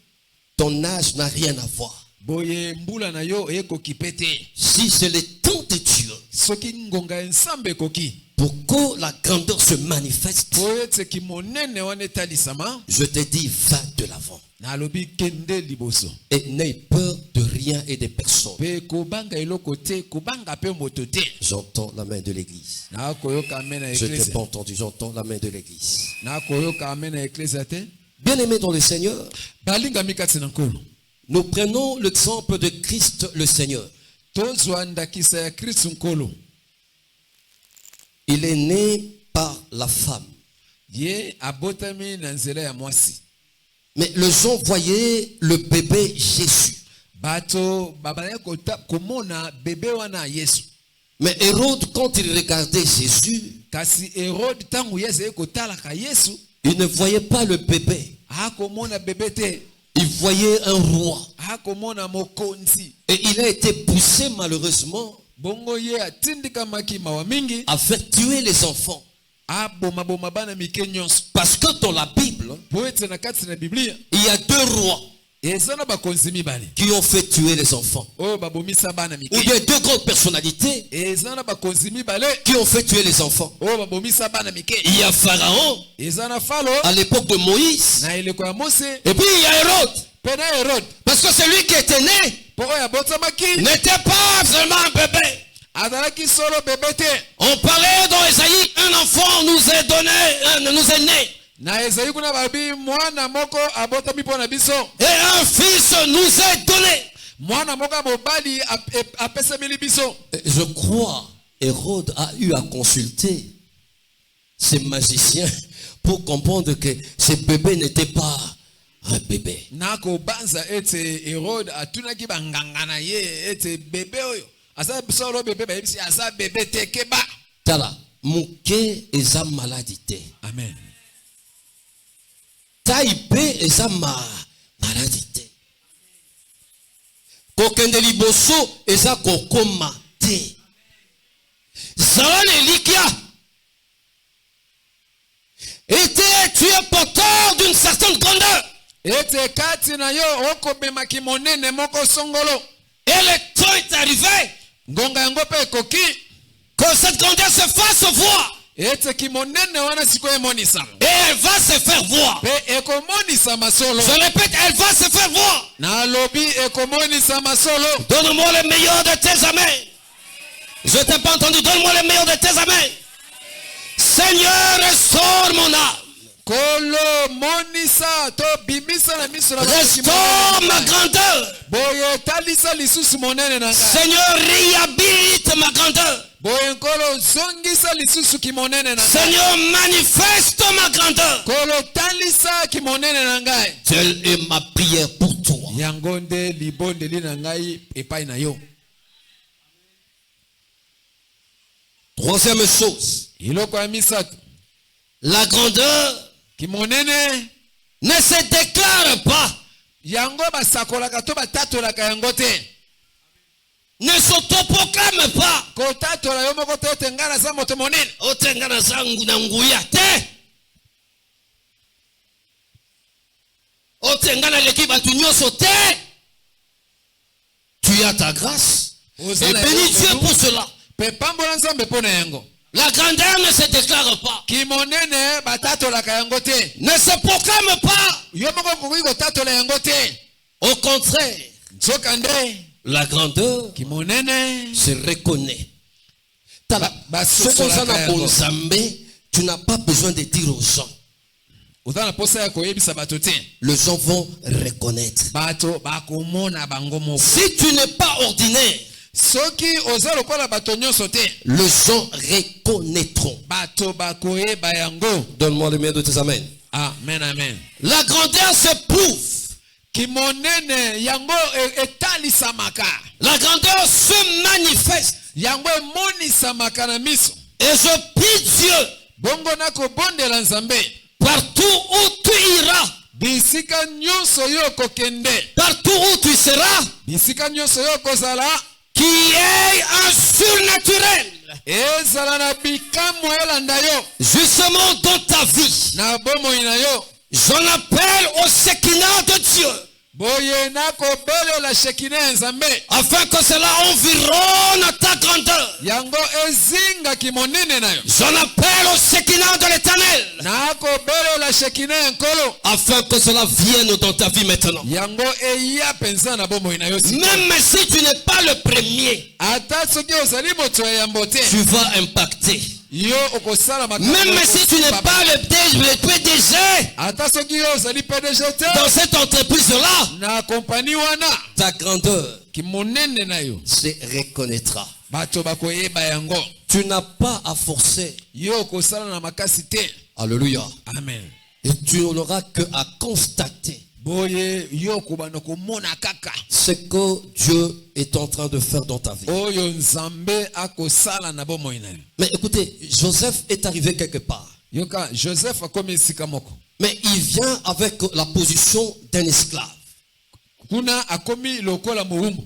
ton âge n'a rien à voir. boye mbula na yo ekoki pete. Si c'est le temps de Dieu Soki ngonga ya Nzambe ekoki pour que la grandeur se manifeste, po ete kimonene wana etalisama, je te dis, va de l'avant. na lobi kende liboso. Et n'aie peur de rien et de personne. Pe kobanga eloko te, kobanga pe moto te. J'entends la main de l'église. Na koyoka amen na Je t'ai eklese. pas entendu, j'entends la main de l'église. Na koyoka amen na eklese te. Bien-aimés dans le Seigneur, Balinga mikati na nkolo. nous prenons l'exemple de Christ le Seigneur. Tozwa ndakisa ya Kristo nkolo. Il est né par la femme. Ye abotami na nzela ya mwasi. Mais les gens voyaient le bébé Jésus. Bato babaya komona bebe wana Yesu. Mais Hérode, quand il regardait Jésus, Kasi Herode tangu Yesu ekotalaka Yesu, il ne voyait pas le bébé. hakomona bebe te. Il voyait un roi. Hakomona mokonzi. Et il a été poussé malheureusement Bongo ye atindikamaki mawa mingi. à faire tuer les enfants. Abomaboma bana mike nyonso. Parce que dans la Bible, Po ete na kati na Biblia il y a deux rois eza na bakonzi mibale qui ont fait tuer les enfants. oyo babomisa bana Ou mike. bien deux grandes personnalités Eza na bakonzi mibale qui ont fait tuer les enfants. oyo babomisa bana mike. Il y a Pharaon Eza na Falo à l'époque de Moïse. na eleko ya Mose Et puis il y a Hérode. pe na Herode. Parce que celui qui était né Po oyo abotamaki n'était pas seulement un bébé. azalaki solo bebe te. On parlait dans Esaïe, un enfant nous est donné, nous est né. Na Ezayi kuna babi mwana moko abotami mpo na biso. Et un fils nous est donné. Mwana moko mobali apesameli biso. Je crois Hérode a eu à consulter ces magiciens pour comprendre que ce bébé n'était pas un bébé. Nako banza ete Herode atunaki banganga na ye ete bebe oyo asa solo bebe ba yebisi asa bebe te keba. Tala, muke eza maladité. Amen. Taïpe eza maladité. Kokende liboso eza kokoma te. Zalane likia. Et tu es porteur ete kati na yo okobema kimonene moko songolo. Et le temps est arrivé Ngonga yango pe ekoki que cette grandeur se fasse voir. ete kimonene wana siko emonisa. Et elle va se faire voir. Pe ekomonisa masolo. Je répète, elle va se faire voir. Na lobi ekomonisa masolo. Donne-moi le meilleur de tes amens. Je t'ai pas entendu. Donne-moi le meilleur de tes amens. Seigneur, restaure mon âme. Kolo monisa to bimisa na miso na Restaure ma grandeur. boye talisa lisusu monene na ngai. Seigneur, réhabilite ma grandeur. Boye nkolo zongisa lisusu kimonene na ngai. Seigneur, manifeste ma grandeur. Kolo talisa kimonene na ngai. Telle est ma prière pour toi. Yango nde libondeli na ngai epai na yo. Troisième chose, Iloko ya misato. la grandeur Kimonene ne se déclare pas, yango basakolaka to batatolaka yango te. ne s'autoproclame pas. Kotatola yo moko te ete ngai naza moto monene. Otengana zangu na nguya te. Otengana leki batu nyonso te. Tu as ta grâce. Et bénis Dieu pour cela. Pe pambola nzambe pona yango. La grandeur ne se déclare pas. Kimonene batatolaka yango te. Ne se proclame pas. Yo moko kokoki kotatola yango te. Au contraire, Nzokande la grandeur kimonene se reconnaît. Tala, basosolaka na yango. bonzambe, tu n'as pas besoin de dire aux gens. Oza na posa ya koyebisa bato te. Les gens vont reconnaître. Bato bakomona bango moko. Si tu n'es pas ordinaire, Soki oza lokola bato nyonso te. les gens reconnaîtront. Bato bakoyeba yango. Donne-moi le meilleur de tes amens. Amen, amen. La grandeur se prouve. Kimonene yango etalisamaka. La grandeur se manifeste. Yango emonisamaka na miso. Et je prie Dieu, Bongo na kobondela nzambe. partout où tu iras, Bisika nyonso yo kokende. partout où tu seras, Bisika nyonso yo kozala. qui est un surnaturel, Ezala na bikamwa elanda yo. justement dans ta vie. Na bomoi na yo. J'en appelle au Shekinah de Dieu, Boye na kobelela shekina nzambe. afin que cela environne ta grandeur. Yango ezinga kimonene na yo. J'en appelle au Shekinah de l'Éternel, Na kobelela shekina nkolo. afin que cela vienne dans ta vie maintenant. Yango eya penza na bomoi na yo. Même si tu n'es pas le premier, Ata soki ozali moto ya yambo te. tu vas impacter. Yo okosala makambo. Même si tu n'es pas le PDG Ata soki yo ozali PDG te. dans cette entreprise-là, Na kompani wana. ta grandeur Kimonene na yo. se reconnaîtra. Bato bakoyeba yango. Tu n'as pas à forcer. Yo okosala na makasi te. Alléluia. Amen. Et tu n'auras que à constater Boye yo kobana komona kaka. ce que Dieu est en train de faire dans ta vie. Oyo nzambe akosala na bomoi na yo. Mais écoutez, Joseph est arrivé quelque part. Yoka Joseph akomi esika moko. Mais il vient avec la position d'un esclave. Kuna akomi lokola moumbu.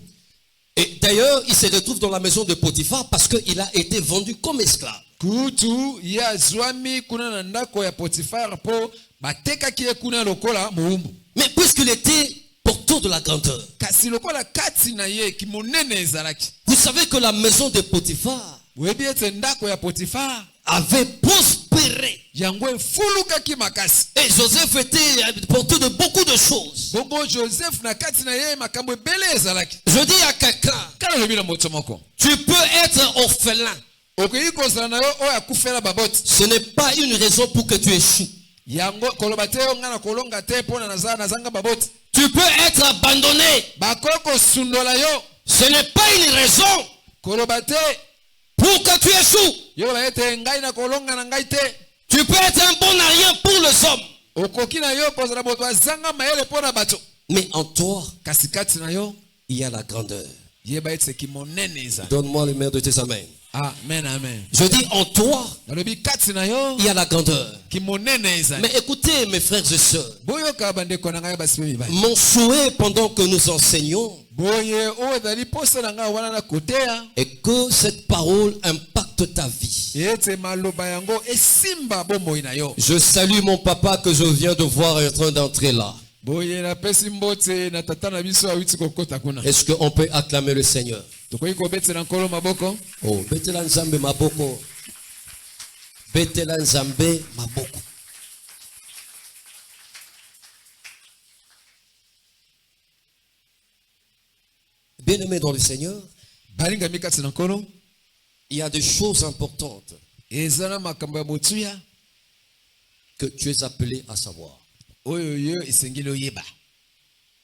Et d'ailleurs, il se retrouve dans la maison de Potiphar parce qu'il a été vendu comme esclave. Kutu ya zwami kuna na ndako ya Potifar po batekaki ye kuna lokola moumbu. Mais puisqu'il était porteur de la grandeur, Kasi lokola kati na ye kimonene ezalaki. vous savez que la maison de Potiphar Webi ete ndako ya Potifar avait prospéré. yango efulukaki makasi. Et Joseph était porteur de beaucoup de choses. Bongo Joseph na kati na ye makambo ebele ezalaki. Je dis à quelqu'un, Kala lobi na moto moko. tu peux être orphelin. Okoki kozala na yo oyo akufela baboti. Ce n'est pas une raison pour que tu échoues. Yango koloba te yo ngana kolonga te pona nazanga baboti. Tu peux être abandonné. Bakoko sundola yo. Ce n'est pas une raison Koloba te pour que tu échoues. yo ba ete ngai na kolonga na ngai te. Tu peux être un bon à rien pour les hommes. Okoki na yo kozala boto azanga mayele pona bato. Mais en toi, Kasi kati na yo il y a la grandeur. yeba ete kimonene eza. Donne-moi le meilleur de tes amens. Amen, amen. Je dis en toi, Nalobi kati na yo il y a la grandeur. kimonene eza. Mais écoutez, mes frères et sœurs, Boyoka bandeko na ngai basibe bibai. mon souhait pendant que nous enseignons Boye o dali posa na ngai wana na kotea. est que cette parole impacte ta vie. Ete maloba yango esimba bomoi na yo. Je salue mon papa que je viens de voir en train d'entrer là. boye na pesi mbote na tata na biso awiti kokota kuna. Est-ce qu'on peut acclamer le Seigneur? Tokoyi kobetela nkolo maboko. Oh, betela nzambe maboko. Betela nzambe maboko. Bien-aimé dans le Seigneur, Balinga mikati na nkolo. il y a des choses importantes Ezana makambo ya botuya. que tu es appelé à savoir. Oyo yo isengeli oyeba.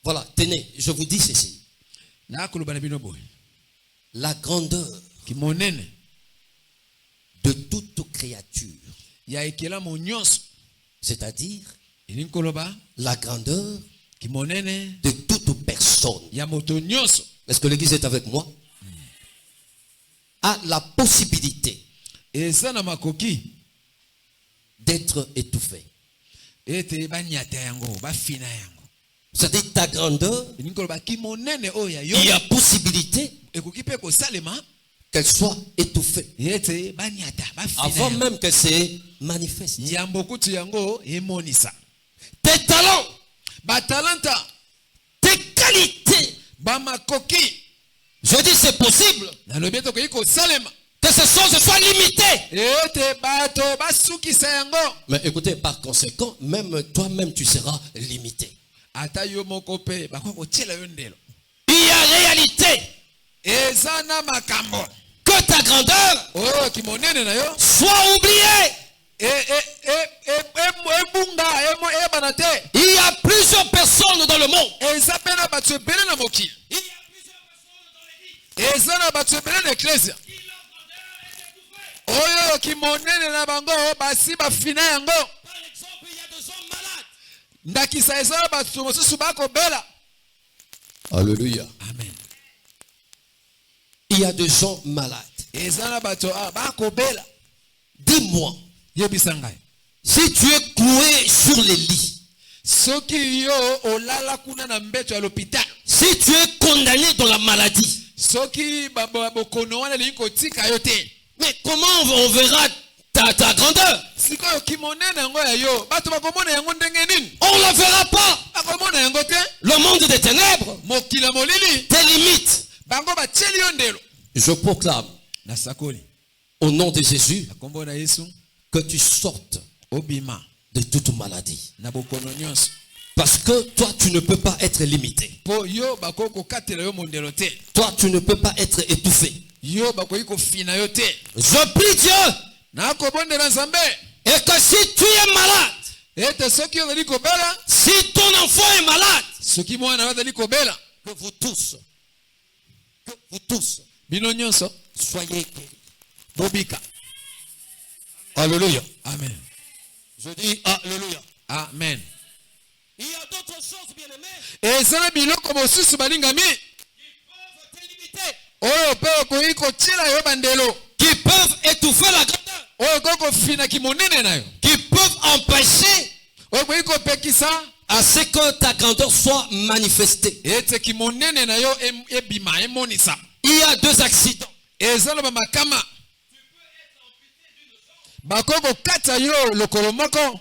Voilà, tenez, je vous dis ceci. Na koloba na bino boye. La grandeur Kimonene de toute créature, ya ekela mo nyonso. c'est-à-dire Elingi koloba la grandeur kimonene de toute personne. ya moto nyonso. Est-ce que l'église est avec moi? A la possibilité Eza na makoki d'être étouffé. ete banyata yango bafina yango. C'est-à-dire ta grandeur, Elingi koloba kimonene oya yo. il y a possibilité Ekoki pe kosalema qu'elle soit étouffée ete banyata bafina avant yango. même qu'elle se manifeste. Yambo kutu yango emonisa. Tes talents, Batalanta tes qualités, bamakoki je dis c'est possible nalobi ete okoki kosalema que ces choses soient limitées. ete bato basukisa yango. Mais écoutez, par conséquent, même toi-même tu seras limité. Ata yo moko pe bakoki kotiela yo ndelo. Il y a réalité Eza na makambo que ta grandeur oyo kimonene na yo soit oubliée. ebunga ebana te. Il y a plusieurs personnes dans le monde. Eza pe na bato ebele na mokili. Eza na bato ebele na eklesia oyo kimonene na bango basi bafina yango. Par exemple, il y a des hommes malades. Ndakisa eza na bato mosusu bakobela. Alléluia. Amen. Il y a des gens malades. Eza na bato bakobela. Dis-moi, Yebisa ngai. si tu es cloué sur les lits, Soki yo olala kuna na mbeto ya l'hôpital. si tu es condamné dans la maladie, Soki bokono wana lingi kotika yo te. mais comment on verra ta grandeur? Sikoyo kimonene yango ya yo bato bakomona yango ndenge nini? On ne la verra pas. Bakomona yango te. Le monde des ténèbres Mokila molili te limite. bango batieli yo ndelo. Je proclame Na sakoli au nom de Jésus na kombo na Yesu que tu sortes obima de toute maladie. na bokono nyonso. Parce que toi, tu ne peux pas être limité. Po yo bako kokatela yo mondelo te. Toi, tu ne peux pas être étouffé. Yo bakoki kofina yo te. Je prie Dieu Na kobondela Nzambe et que si tu es malade, ete soki ozali kobela, si ton enfant est malade, soki mwana azali kobela, que vous tous bino nyonso soyez guéris. bobika. Alléluia. Amen. Je dis Alléluia. Amen. Il y a d'autres choses, bien-aimés, Eza na biloko mosusu balingami qui peuvent te limiter, oyo pe okoki kotiela yo bandelo, qui peuvent étouffer la grandeur, oyo okoki kofina kimonene na yo, qui peuvent empêcher oyo okoki kopekisa à ce que ta grandeur soit manifestée. ete kimonene na yo ebima emonisa. Il y a deux accidents. Eza na bamakama bakoki kokata yo lokolo moko,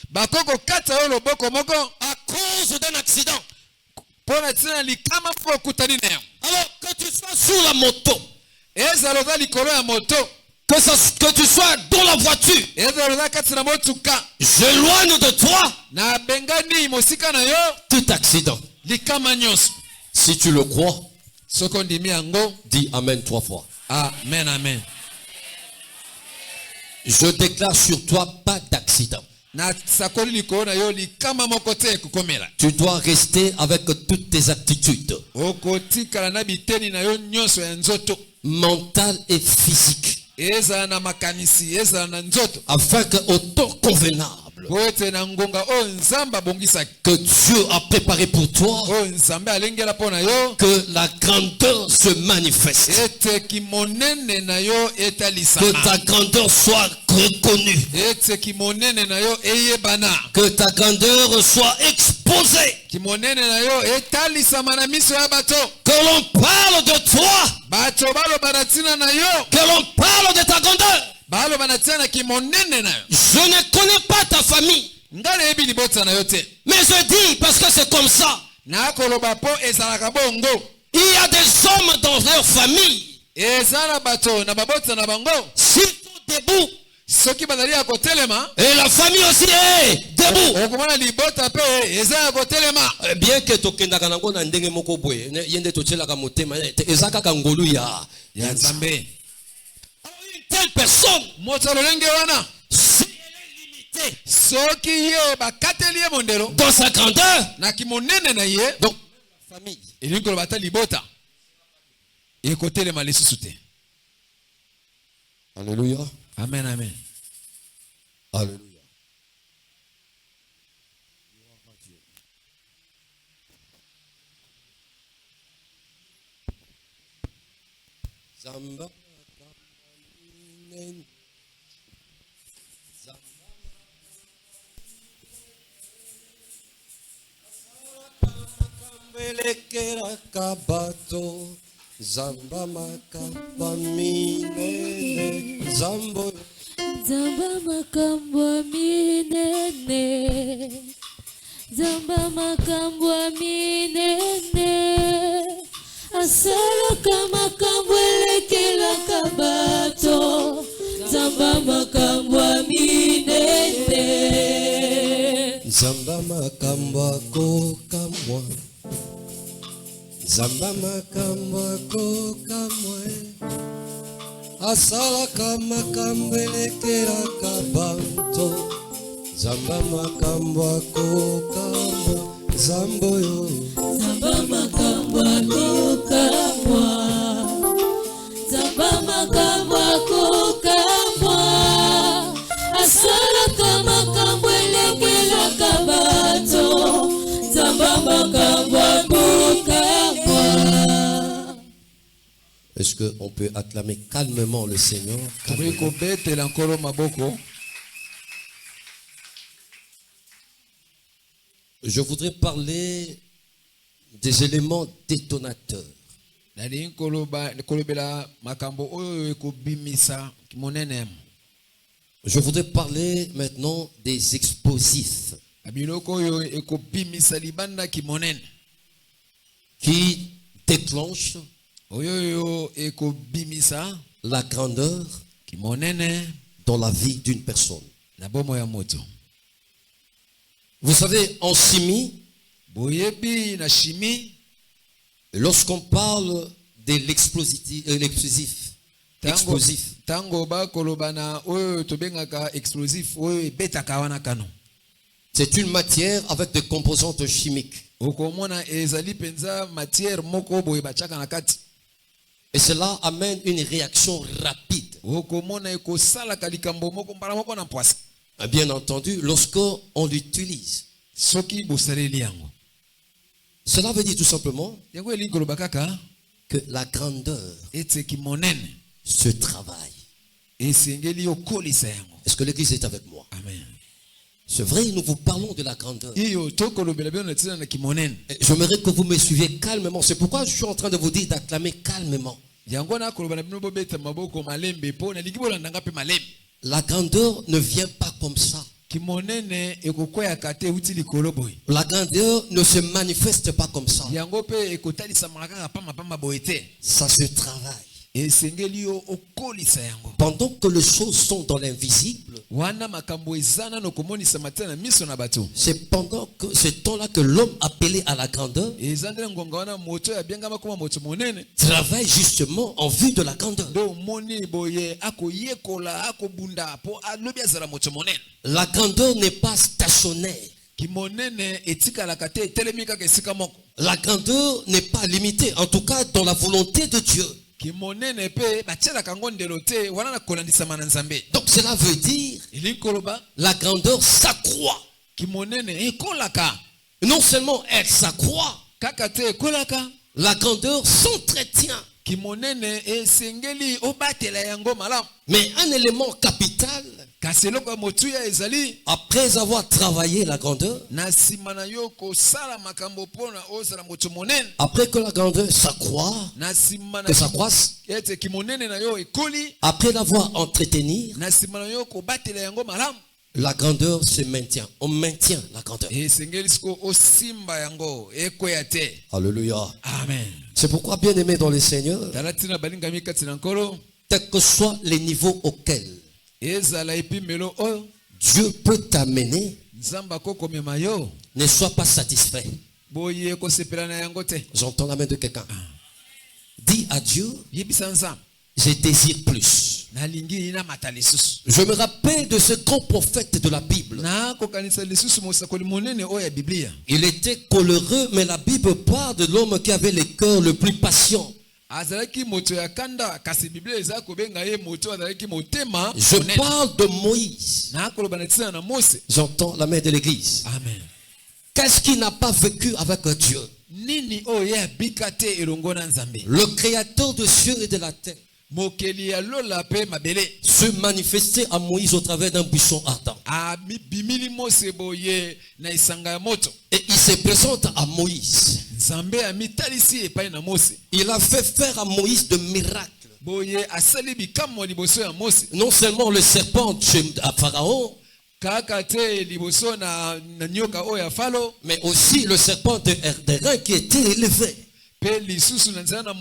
bakoki kokata yo loboko moko À cause d'un accident. mpo na ntina likama mpo okutani na yango. Alors que tu sois sur la moto, Ezala oza likolo ya moto, que tu sois dans la voiture, ezala oza kati na motuka, j'éloigne de toi na bengani mosika na yo tout accident. likama nyonso. Si tu le crois, Soki ondimi yango, dis Amen 3 fois. amen, amen. Je déclare sur toi pas d'accident. Na sakoli likolo na yo likama moko te ekokomela. Tu dois rester avec toutes tes aptitudes Okotikala na biteni na yo nyonso ya nzoto, mentales et physiques, ezala na makanisi, ezala na nzoto, afin qu'au temps convenable po ete na ngonga oyo Nzambe abongisaki, que Dieu a préparé pour toi, oyo Nzambe alengela mpo na yo, que la grandeur se manifeste, ete kimonene na yo que etalisama, ta grandeur soit reconnue, ete kimonene na yo eyebana, que ta grandeur soit exposée, kimonene na yo etalisama na miso ya bato, que l'on parle de toi, bato baloba na ntina na yo, que l'on parle de ta grandeur. baloba na ntina na kimonene na yo. Je ne connais pas ta famille, ngale yebi libota na yo te. Mais je dis parce que c'est comme ça. Na koloba po ezalaka bongo. Il y a des hommes dans leur famille. Ezala bato na babota na bango. S'ils sont debout. Soki bazali ya kotelema. Et la famille aussi est debout. Okomona libota pe ezala kotelema. Bien que tokendaka nango na ndenge moko boye, yende tochelaka motema, ezaka kangolu ya Nzambe. Une telle personne, moto lolenge wana, si elle est limitée, soki ye bakateli ye mondelo dans sa grandeur, na kimonene na ye, donc la famille, elingi koloba ata libota ekotelema lisusu te. Alléluia. Amen, amen. Alléluia. Zamba Belekera kabato Zamba makamba minene Zambo Zamba makamba minene Zamba makamba minene Asala kama kambwelekela kabato Zamba makamba minene Zamba makamba kokamwa Zamba makamba kokamwa Asala kama kambwelekela kabato Zamba makamba kokamwa Zamboyo Zamba makamba kokamwa Zamba makamba kokamwa Asala kama kambwelekela kabato Zamba makamba kokamwa. Est-ce qu'on peut acclamer calmement le Seigneur? Calmement. Je voudrais parler des éléments détonateurs. Je voudrais parler maintenant des explosifs qui déclenchent la grandeur dans la vie d'une personne. Vous savez, en chimie, lorsqu'on parle de l'explosif, c'est une matière avec des composantes chimiques. Et cela amène une réaction rapide. Bien entendu, lorsqu'on l'utilise. Cela veut dire tout simplement que la grandeur se travaille. Est-ce que l'église est avec moi? Amen. C'est vrai, nous vous parlons de la grandeur. J'aimerais que vous me suiviez calmement. C'est pourquoi je suis en train de vous dire d'acclamer calmement. La grandeur ne vient pas comme ça. La grandeur ne se manifeste pas comme ça. Ça se travaille. Pendant que les choses sont dans l'invisible, c'est pendant que ce temps-là que l'homme appelé à la grandeur travaille justement en vue de la grandeur. La grandeur n'est pas stationnaire. La grandeur n'est pas limitée, en tout cas dans la volonté de Dieu. Donc cela veut dire la grandeur s'accroît. Non seulement elle s'accroît, la grandeur s'entretient. Mais un élément capital, après avoir travaillé la grandeur, après que la grandeur s'accroît, que ça croisse, après l'avoir entretenu, La grandeur se maintient. On maintient la grandeur. esengeli siko osimba yango ekweya te. Alléluia. Amen. C'est pourquoi, bien aimé dans le Seigneur, Tala tina balingami kati na nkolo quel que soit les niveaux auxquels ezala epimelo oyo Dieu peut t'amener, nzambe akokomema yo ne sois pas satisfait. boye kosepela na yango te. J'entends la main de quelqu'un. Dis à Dieu, yebisa nzambe je désire plus. nalingi namata lisusu Je me rappelle de ce grand prophète de la Bible. nakokanisa lisusu mosakoli monene oyo ya biblia. Il était coléreux, mais la Bible parle de l'homme qui avait le cœur le plus patient. azalaki moto ya kanda kasi biblia eza kobenga ye moto azalaki motema Je monene. parle de Moïse. nakoloba na ntina na mose. J'entends la main de l'église. Amen. Qu'est-ce qui n'a pas vécu avec Dieu? nini oyo ye abika te elongo na nzambe. Le créateur des cieux et de la terre mokeli ya lola pe mabele se manifestait à Moïse au travers d'un buisson ardent. abimili mose boye na isanga ya moto. Et il se présente à Moïse. nzambe amitalisi epai na mose. Il a fait faire à Moïse de miracles. boye asali bikamwa liboso ya mose. Non seulement le serpent à Pharaon, kaka te liboso na nyoka oyo ya falo, mais aussi le serpent de reins qui était élevé, pe lisusu na nzela na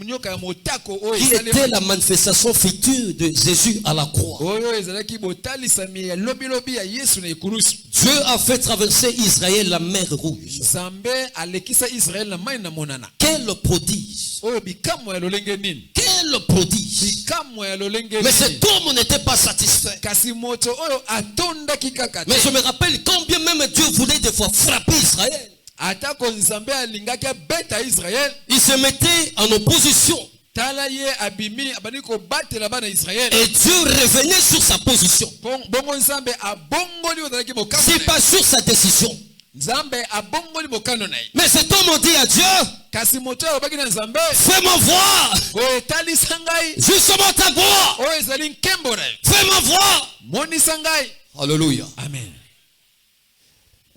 nyoka ya motako oyo qui était la manifestation future de Jésus à la croix. oyo ezalaki botalisami ya lobilobi ya yesu na ekulusu. Dieu a fait traverser Israël la mer rouge. nzambe alekisa israel na mai na monana. Quel prodige! oyo bikamwa ya lolenge nini. Quel prodige! bikamwa ya lolenge Mais nini. cet homme n'était pas satisfait. kasi moto oyo atondaki kaka te. Mais je me rappelle combien même Dieu voulait des fois frapper Israël. atako nzambe alingaki abeta israel. Il se mettait en opposition. tala ye abimi abandi kobatela bana israel. Et Dieu revenait sur sa position. bongo nzambe abongoli ozalaki mokano C'est na pas sur sa décision. ye. nzambe abongoli mokano na ye. Mais cet homme dit à Dieu, kasi moto oyo alobaki na nzambe fais-moi voir oyo etalisa ngai justement ta gloire. oyo ezali nkembo na ye. Fais-moi voir. monisa ngai. Alléluia. amen.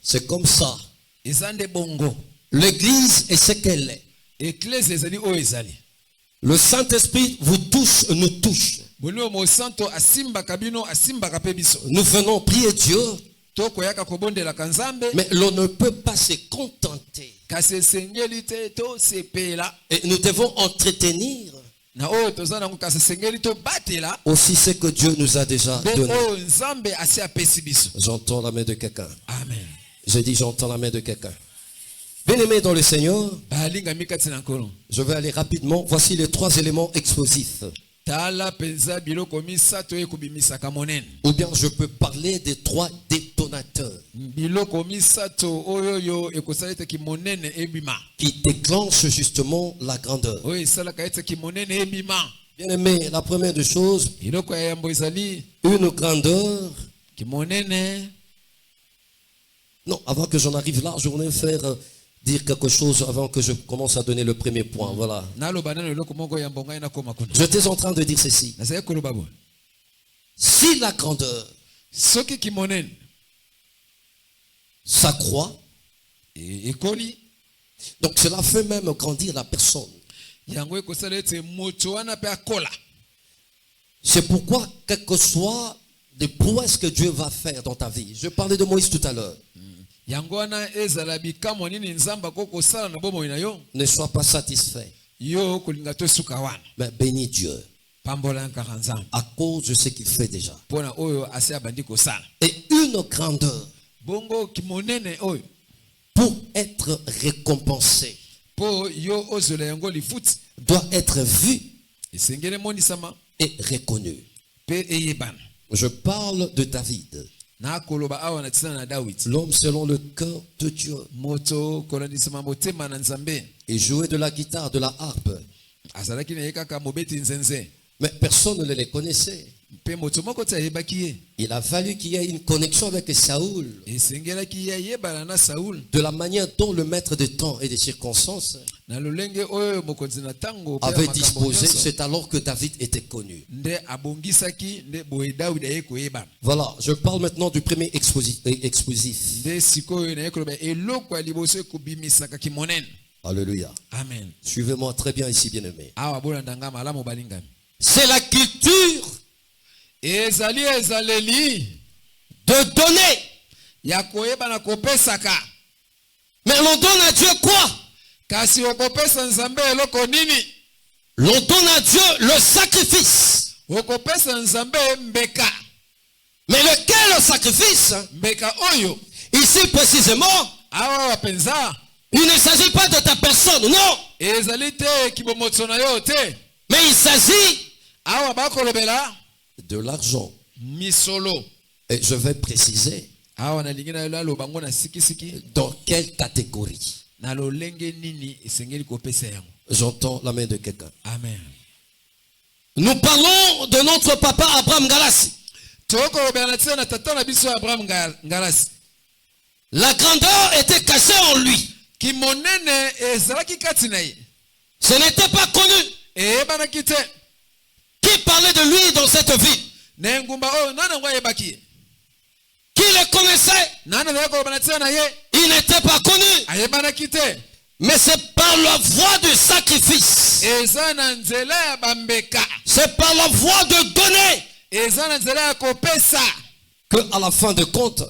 C'est comme ça. eza nde bongo L'église est ce qu'elle est. eklese ezali oyo ezali. Le Saint-Esprit vous touche, nous touche. bolimo mosanto asimbaka bino asimbaka mpe biso. Nous venons prier Dieu, tokoyaka kobondelaka nzambe. mais l'on ne peut pas se contenter. kasi esengeli te tosepela Et nous devons entretenir na oyo toza nango. kasi esengeli tobatela aussi ce que Dieu nous a déjà nde donné. oyo nzambe asi apesi biso. J'entends la main de quelqu'un. amen. Je dis j'entends la main de quelqu'un. Bien-aimé dans le Seigneur, balingami kati na nkolo. je vais aller rapidement. Voici les 3 éléments explosifs. tala mpenza biloko misato ekobimisaka monene. Ou bien je peux parler des 3 détonateurs biloko misato oyo yo ekosala eteki monene ebima. qui déclenchent justement la grandeur. oyo esalaka eteki monene ebima. Bien-aimé, la première des choses, eloko ya yambo ezali une grandeur. kimonene. Non, avant que j'en arrive là, je voudrais faire dire quelque chose avant que je commence à donner le premier point. Voilà. naloba nano eloko moko yambo ngai nakoma kuna. J'étais en train de dire ceci. nazali koloba boye. Si la grandeur soki kimonene s'accroît, ekoli donc cela fait même grandir la personne. yango ekosala ete moto wana mpe akola. C'est pourquoi, quel que soit les prouesses que Dieu va faire dans ta vie. Je parlais de Moïse tout à l'heure. yango wana ezala bikamwa nini nzambe akokosala na bomoi na yo. Ne sois pas satisfait, yo kolinga tosuka wana. mais bénis Dieu pambola nkaka nzambe à cause de ce qu'il fait déjà. mpona oyo asi abandi kosala. Et une grandeur, bongo kimonene oyo pour être récompensée, mpo yo ozwela yango lifuti doit être vue esengeli emonisama et reconnue. mpe eyebana. Je parle de David, nakoloba awa na ntina na dawidi. l'homme selon le cœur de Dieu. moto kolandisama motema na nzambe. Il jouait de la guitare, de la harpe, azalaki na ye kaka mobeti nzenze. mais personne ne les connaissait. mpe moto moko te ayebaki ye. Il a fallu qu'il y ait une connexion avec Saoul, esengelaki ye ayebana na saul. de la manière dont le maître de temps et des circonstances na lolenge oyo mokonzi na ntango mpe ya avait makambo disposé. nyonso. C'est alors que David était connu. nde abongisaki nde boye dawidi aye koyebana. Voilà, je parle maintenant du premier explosif. nde sikoyo naye koloba eloko ya liboso ekobimisaka kimonene. Alléluia. amen. Suivez-moi très bien ici, bien-aimé. awa bolanda nga malamu balingami. C'est la culture ezali ezaleli de de donner. ya koyeba na kopesaka. Mais l'on donne à Dieu quoi? Kasi okopesa nzambe eloko nini? L'on donne à Dieu le sacrifice. Okopesa nzambe mbeka. Mais lequel le sacrifice? Mbeka oyo. Ici précisément, Awa wapenza. il ne s'agit pas de ta personne, non. Ezali te kibomotso na yo te. Mais il s'agit Awa bakolobela de l'argent. misolo. Et je vais préciser Awa nalingi na yo alobango na sikisiki. dans quelle catégorie. Na lolenge nini esengeli kopesa yango. J'entends la main de quelqu'un. Amen. Nous parlons de notre papa Abraham Galassi. Tokolobela na tina na tata na biso Abraham Ngalasi. La grandeur était cachée en lui. Kimonene ezalaki kati na ye. Ce n'était pas connu. Eyebanaki te. Qui parlait de lui dans cette vie? Na engumba oyo nani ngo ayebaki? Qui le connaissait? Nani azalaki koloba na tina na ye? Il n'était pas connu. Ayebanaki te. Mais c'est par la voie du sacrifice. Eza na nzela ya bambeka. C'est par la voie de donner Eza na nzela ya kopesa. que à la fin de compte,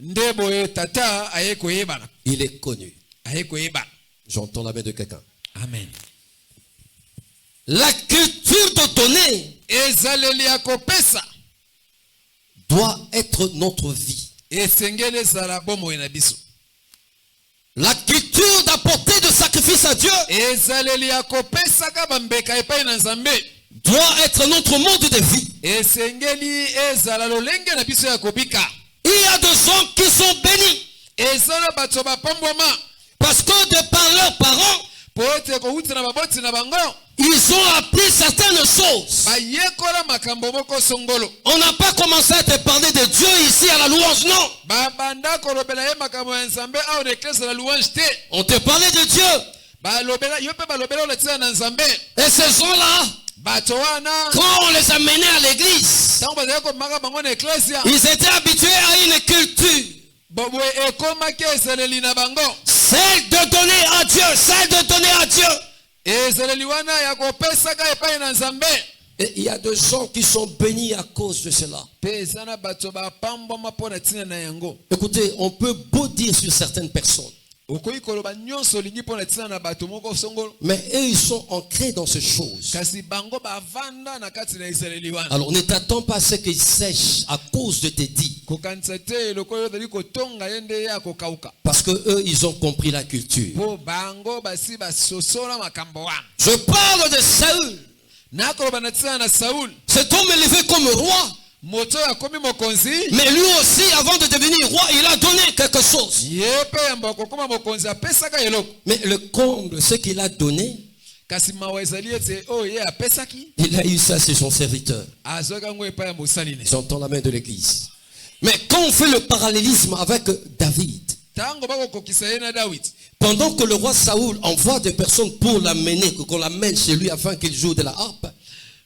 Nde boye tata aye koyebana. il est connu. Aye koyebana. J'entends la main de quelqu'un. Amen. La culture de donner Ezaleli ya kopesa. doit être notre vie. Esengeli ezala bomoi na biso. La culture d'apporter de sacrifice à Dieu Ezaleli ya kopesaka bambeka epai na nzambe. doit être notre mode de vie. Esengeli ezala lolenge na biso ya kobika. Il y a des gens qui sont bénis Ezala bato bapambwama. parce que de par leurs parents, Po ete kowuti na baboti na bango. ils ont appris certaines choses. Bayekola makambo moko songolo. On n'a pas commencé à te parler de Dieu ici à la louange, non. Babanda kolobela ye makambo ya nzambe awo na eklese la louange te. On te parlait de Dieu. Balobela yo pe balobela na tina na nzambe. Et ces gens-là, Bato wana quand on les amenait à l'église, tango bazali komaka bango na eklese. ils étaient habitués à une culture. Bobo ekomaki ezaleli na bango. Celle de donner à Dieu, celle de donner à Dieu. Ezaleli wana ya kopesaka epai na nzambe. Et il y a des gens qui sont bénis à cause de cela. Pe eza na bato bapambwama mpo na ntina na yango. Écoutez, on peut beau dire sur certaines personnes, Okoki koloba nyonso olingi mpo na ntina na bato moko songolo. mais eux, ils sont ancrés dans ces choses. Kasi bango bavanda na kati na ezaleli wana. Alors ne t'attends pas à ce qu'ils sèchent à cause de tes dits. Kokanisa te eloko oyo ozali kotonga ye nde ye akokauka. Parce que eux, ils ont compris la culture. Po bango basi basosola makambo wana. Je parle de Saül. Nakoloba na ntina na Saul. Cet homme est élevé comme roi. Moto akomi mokonzi. Mais lui aussi, avant de devenir roi, il a donné quelque chose. Ye pe yamba akokoma mokonzi apesaka eloko. Mais le comble, ce qu'il a donné, Kasi mawa ezali ete oyo ye apesaki. il a eu ça sur son serviteur. Azwaki yango epai ya mosali ne. J'entends la main de l'église. Mais quand on fait le parallélisme avec David, Tango bakokokisa ye na Dawidi. pendant que le roi Saoul envoie des personnes pour l'amener, qu'on l'amène chez lui afin qu'il joue de la harpe,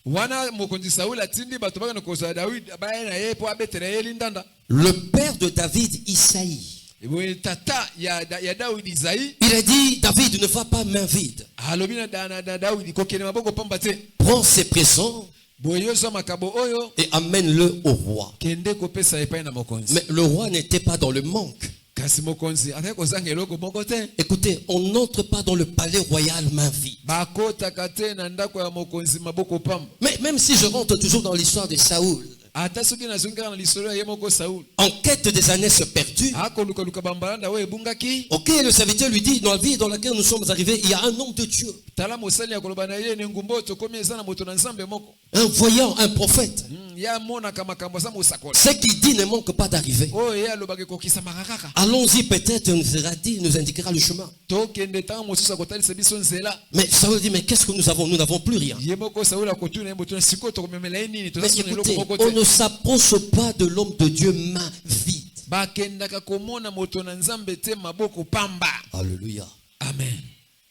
Wana mokonzi Sauli atindi bato baka na kozwa Dawidi abaye na ye po abetela ye lindanda. le père de David, Isaïe, Eboye tata ya Dawidi Isaïe. il a dit, David ne va pas main vide. Alobi na Dawidi kokende maboko pamba te. Prends ses présents Boye yozwa makabo oyo et amène-le au roi. kende kopesa epai na mokonzi. Mais le roi n'était pas dans le manque. Kasi mokonzi ataki kozanga eloko moko te. Écoutez, on n'entre pas dans le palais royal main vide. Bakotaka te na ndako ya mokonzi maboko pamba. Mais même si je rentre toujours dans l'histoire de Saoul, Ata soki nazongi kaka na lisolo ya ye moko Sauli. en quête des ânesses perdues, Akolukaluka bambalanda oyo ebungaki. ok, le serviteur lui dit, dans la vie dans laquelle nous sommes arrivés, il y a un homme de Dieu, Tala mosali ya koloba na ye ne ngumbo tokomi eza na moto na nzambe moko. un voyant, un prophète. Ya monaka makambo za mosakola. Ce qu'il dit ne manque pas d'arriver. Oyo ye alobaki kokisa makakaka. Allons-y, peut-être, il nous aura dit, il nous indiquera le chemin. Tokende ntango mosusu akotalisa biso nzela. Mais Saoul dit, mais qu'est-ce que nous avons? Nous n'avons plus rien. Ye moko Sauli akotuna ye moto na sikoyo tokomemela ye nini? Mais Tozasona eloko écoutez, moko on te. ne s'approche pas de l'homme de Dieu main vide. Bakendaka komona moto na nzambe te maboko pamba. Alléluia. Amen.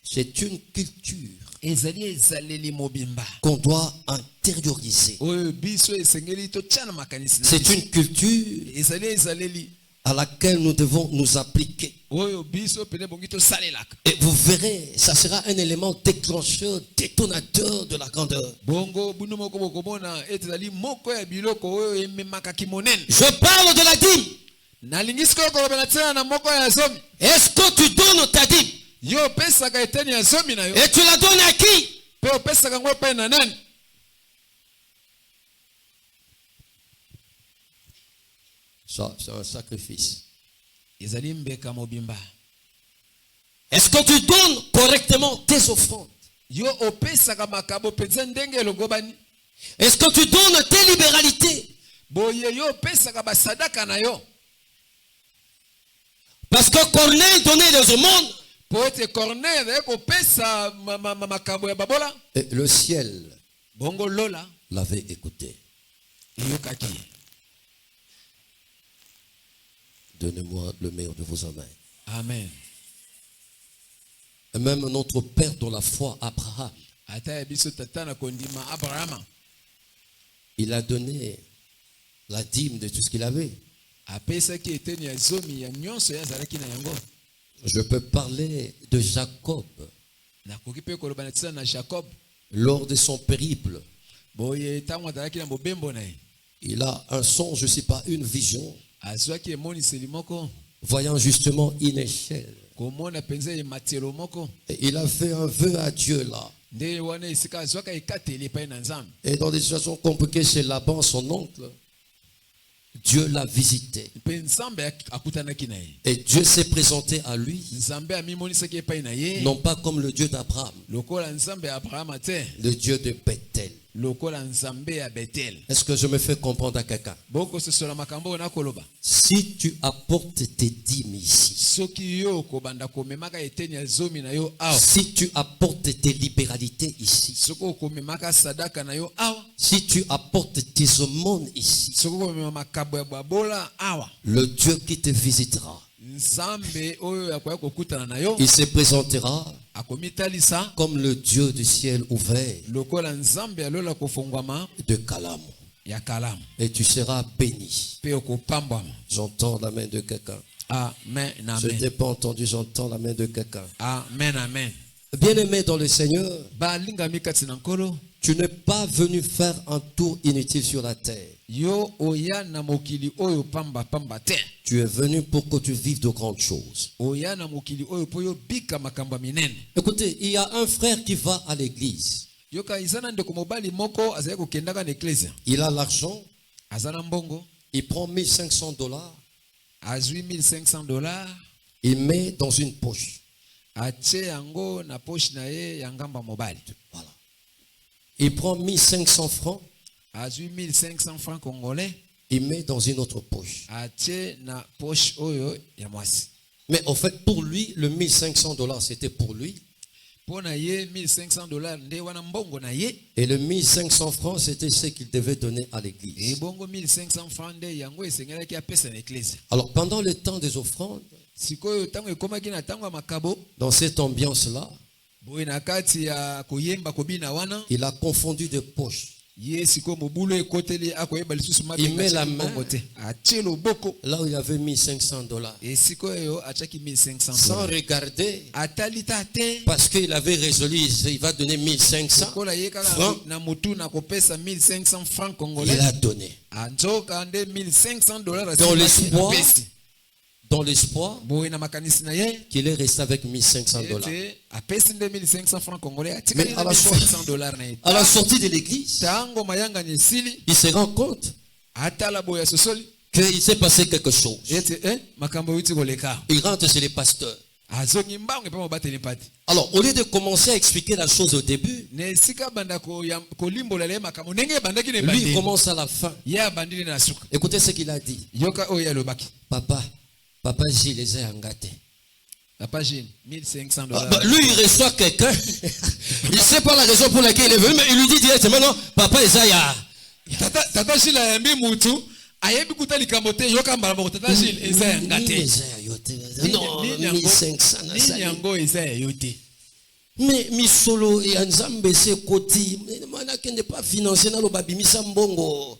C'est une culture Ezali ezaleli mobimba. qu'on doit intérioriser. Oyo biso esengeli totia na makanisi na C'est biso. une culture Ezali ezaleli à laquelle nous devons nous appliquer. oyo biso pene bongi tosalelaka. Et vous verrez, ça sera un élément déclencheur, détonateur de la grandeur. Bongo bunu moko bokomona ezali moko ya biloko oyo ememaka kimonene. Je parle de la dîme. Nalingisi ko kolobela tena na moko ya zomi. Est-ce que tu donnes ta dîme? Yo pesaka eteni ya zomi na yo. Et tu la donnes à qui? Pe opesaka ngo pe na nani? Ça, c'est un sacrifice. Ezali mbeka mobimba. Est-ce que tu donnes correctement tes offrandes? Yo opesaka makabo penza ndenge elongobani. Est-ce que tu donnes tes libéralités? Boye yo opesaka basadaka na yo. Parce que Corneille donnait les aumônes. Poete Corneille opesa makabo ya babola. Et le ciel Bongo lola l'avait écouté. yokaki. Donnez-moi le meilleur de vos mains. Amen. Et même notre père dans la foi, Abraham, Ata biso tata na kondima Abraham. il a donné la dîme de tout ce qu'il avait. Apesa ki eteni ya zomi ya nyonso ya zalaki na yango. Je peux parler de Jacob Na koki pe koloba na tsana na Jacob. lors de son périple. Boye tango zalaki na bobembo na ye. Il a un songe, je ne sais pas, une vision, Azwaki emoniseli moko. voyant justement une échelle. Komona penza ye matelo moko. Et il a fait un vœu à Dieu là. Nde wana esika azwaka ekateli pa na nzambe. Et dans des situations compliquées chez Laban, son oncle, Dieu l'a visité. Pe nzambe akutanaki na ye. Et Dieu s'est présenté à lui, Nzambe amimonisaki epai na ye. non pas comme le Dieu d'Abraham, Lokola nzambe ya Abraham te. le Dieu de Bethel. Lokola nzambe ya Bethel. Est-ce que je me fais comprendre à quelqu'un? Boko sosola makambo na koloba. Si tu apportes tes dîmes ici, Soki yo kobanda komemaka eteni ya zomi na yo awa. si tu apportes tes libéralités ici, Soko komemaka sadaka na yo awa. si tu apportes tes aumônes ici, Soko komema makabo ya babola awa. le Dieu qui te visitera, Nzambe oyo ya koya kokutana na yo. il se présentera Akomitalisa. comme le Dieu du ciel ouvert Lokola nzambe alola kofongwama de Calam. ya kalamu. Et tu seras béni. Pe okopambwama. J'entends la main de quelqu'un. Amen, Je amen. n'ai pas entendu, j'entends la main de quelqu'un. Amen, amen. Bien-aimé dans le Seigneur, Balingami kati na nkolo. tu n'es pas venu faire un tour inutile sur la terre. Yo oya na mokili oyo pamba pamba te. Tu es venu pour que tu vives de grandes choses. Oya na mokili oyo po yo bika makamba minene. Écoutez, il y a un frère qui va à l'église. Yoka izana ndeko mobali moko azali kokendaka na eklezia. Il a l'argent, Azana mbongo. il prend $1500, Azwi $1500. il met dans une poche. Atie yango na poche na ye ya ngamba mobali. Voilà. Il prend 1500 francs, Azwi 1500 francs congolais. il met dans une autre poche. Atie na poche oyo ya mwasi. Mais en fait, pour lui, le $1500, c'était pour lui. Pona ye $1500 nde wana mbongo na ye. Et le 1500 francs, c'était ce qu'il devait donner à E l'église. bongo 1500 francs nde yango esengelaki apesa na eklezia. Alors, pendant le temps des offrandes, Sikoyo tango ekomaki na tango ya makabo. dans cette ambiance-là, Boye na kati ya koyemba kobina wana. il a confondu des poches. Ye sikoyo mobulu ekoteli akoyeba lisusu mabe. Il met la main te. Atie loboko. là où il y avait $1500. E sikoyo atiaki $1500. Sans regarder, Atalita te. parce qu'il avait résolu, il va donner 1500 Kola ye kaka francs. na mutu na kopesa 1500 francs congolais. Il a donné. Anzoka nde $1500 Dans l'espoir, apesi. dans l'espoir Boye na makanisi na ye. qu'il est resté avec $1500. Ete apesi nde 1500 francs congolais. Mais Atikali à na la $1500 na ye. À la sortie de l'église, Tango mayanga nyesili. il se rend compte Atala boya sosoli. qu'il s'est passé quelque chose. Ete makambo witi koleka. Il rentre chez les pasteurs. Azongi mbango pe mobateli pati. Alors, au lieu de commencer à expliquer la chose au début, Ne sika banda kolimbola le makambo ndenge bandaki ne lui, il bandi. commence à la fin. Ya bandili na suka. Écoutez ce qu'il a dit. Yoka oya lobaki. Papa Gilles les a engâtés. Papa Gilles, $1500. Lui, il reçoit quelqu'un. Il ne sait pas la raison pour laquelle il est venu, mais il lui dit directement, non, papa Isaiah. Tata Gilles a yambi mutu. Ayebi kuta likambo te yoka mbala tata Gilles eza yanga te. Non, 1500. Nini yango eza yote. Mais misolo et Nzambe se koti. Mana qui n'est pas financé dans le babimisa mbongo.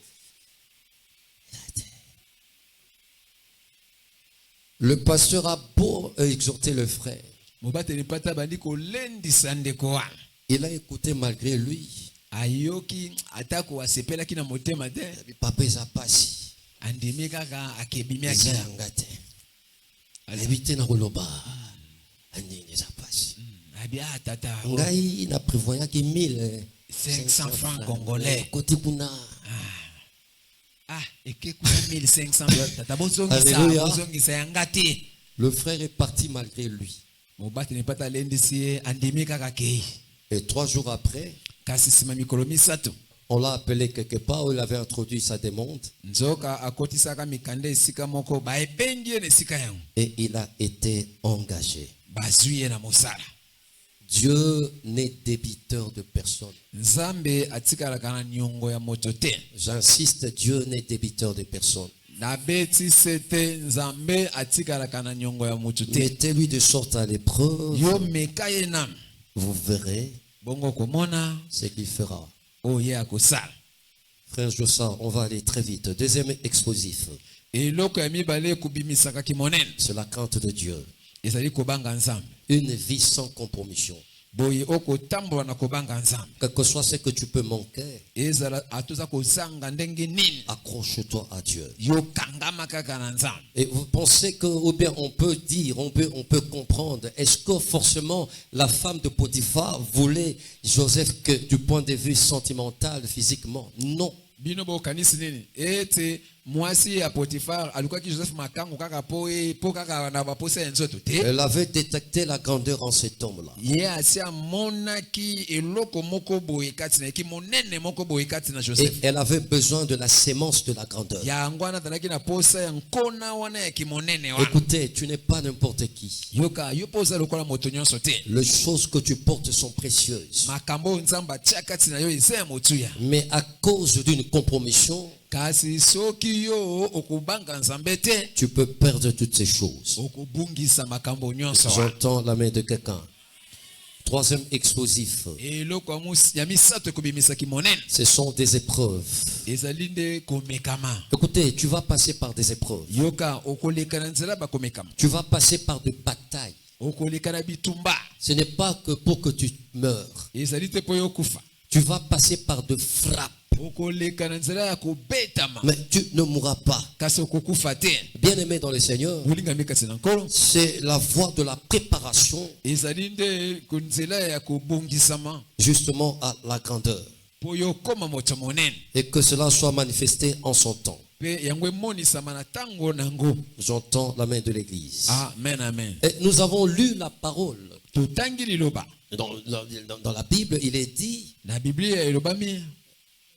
Le pasteur a beau exhorter le frère. mobateli pata bandi kolendisa ndeko wana Il a écouté malgré lui. ayoki atako asepelaki na motema te Papa Zapasi. andimi kaka akebimi Eza aki yanga te. Alebite na koloba. Andini Zapasi. abi tata Ngai na prévoyaki 500 francs congolais Côté kuna. eke kuna 1500 tata Alléluia. bozongisa yanga te Le frère est parti malgré lui. mobateli pata alendisi ye andimi kaka kei Et 3 jours après, kasi nsima mikolo misato on l'a appelé quelque part où il avait introduit sa demande. nzoka akotisaka mikanda esika moko baebengi ye na esika yango Et il a été engagé. bazwi ye na mosala Dieu n'est débiteur de personne. nzambe atikalaka na niongo ya moto te J'insiste, Dieu n'est débiteur de personne. nabeti se te nzambe atikalaka na niongo ya moto te Mettez-lui de sorte à l'épreuve. yo meka ye nanu Vous verrez bongo komona ce qu'il fera. oyo ye akosala Frère Jossa, on va aller très vite. Deuxième explosif, eloko ya mibale ekubimisaka monene c'est la crainte de Dieu. ezali kobanga nzambe Une vie sans compromission. boye okotambola na kobanga nzambe Quel que soit ce que tu peux manquer, ezala atoza kozanga ndenge nini accroche-toi à Dieu. yokangama kaka na nzambe Et vous pensez que, ou bien on peut dire, on peut comprendre, est-ce que forcément la femme de Potiphar voulait Joseph que du point de vue sentimental, physiquement? Non. bino bokanisi nini ete mwasi ya potifar alukaki joseph makango kaka po kaka na baposa ya nzoto te Elle avait détecté la grandeur en cet homme-là. ye asi amonaki eloko moko boye kati na eki monene moko boye kati na Et joseph elle avait besoin de la sémence de la grandeur. yango wana azalaki na posa ya nkona wana ya kimonene wana Écoutez, tu n'es pas n'importe qui. yoka yo mpo oza lokola moto nyonso te Les choses que tu portes sont précieuses. makambo oyo nzambe atia kati na yo eza ya motuya Mais à cause d'une compromission, kasi soki yo okobanga nzambe te tu peux perdre toutes ces choses. okobungisa makambo nyonso wana J'entends la main de quelqu'un. Troisième explosif, eloko ya misato ekobimisaki monene ce sont des épreuves. ezali nde komekama Écoutez, tu vas passer par des épreuves. yoka okoleka na nzela bakomekama Tu vas passer par des batailles. okoleka na bitumba Ce n'est pas que pour que tu meurs. ezali te mpo yo okufa Tu vas passer par de frappes. okoleka na nzela ya kobetama Mais tu ne mourras pas. kasi okokufa te Bien-aimé dans le Seigneur, bolingami kati na nkolo c'est la voie de la préparation ezali nde nzela ya kobongisama justement à la grandeur. mpo yo okóma moto monene Et que cela soit manifesté en son temps. mpe yango emonisama na ntango nango J'entends la main de l'Église. amen amen Et nous avons lu la parole. totangi liloba Dans la Bible, il est dit, na biblia elobami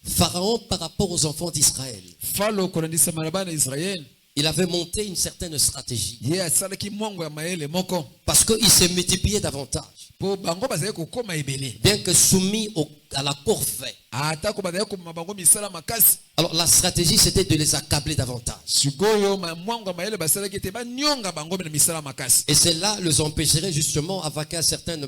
Pharaon par rapport aux enfants d'Israël, falo kolandisama na bana israele il avait monté une certaine stratégie. ye asalaki mwango ya mayele moko Parce qu'il s'est multiplié davantage. mpo bango bazali kokóma ebele Bien que soumis à la corvée. atako bazali kobima bango misala makasi Alors la stratégie, c'était de les accabler davantage. sikoyo mwango ya mayele basalaki ete banyonga bango na misala makasi Et cela les empêcherait justement avec certains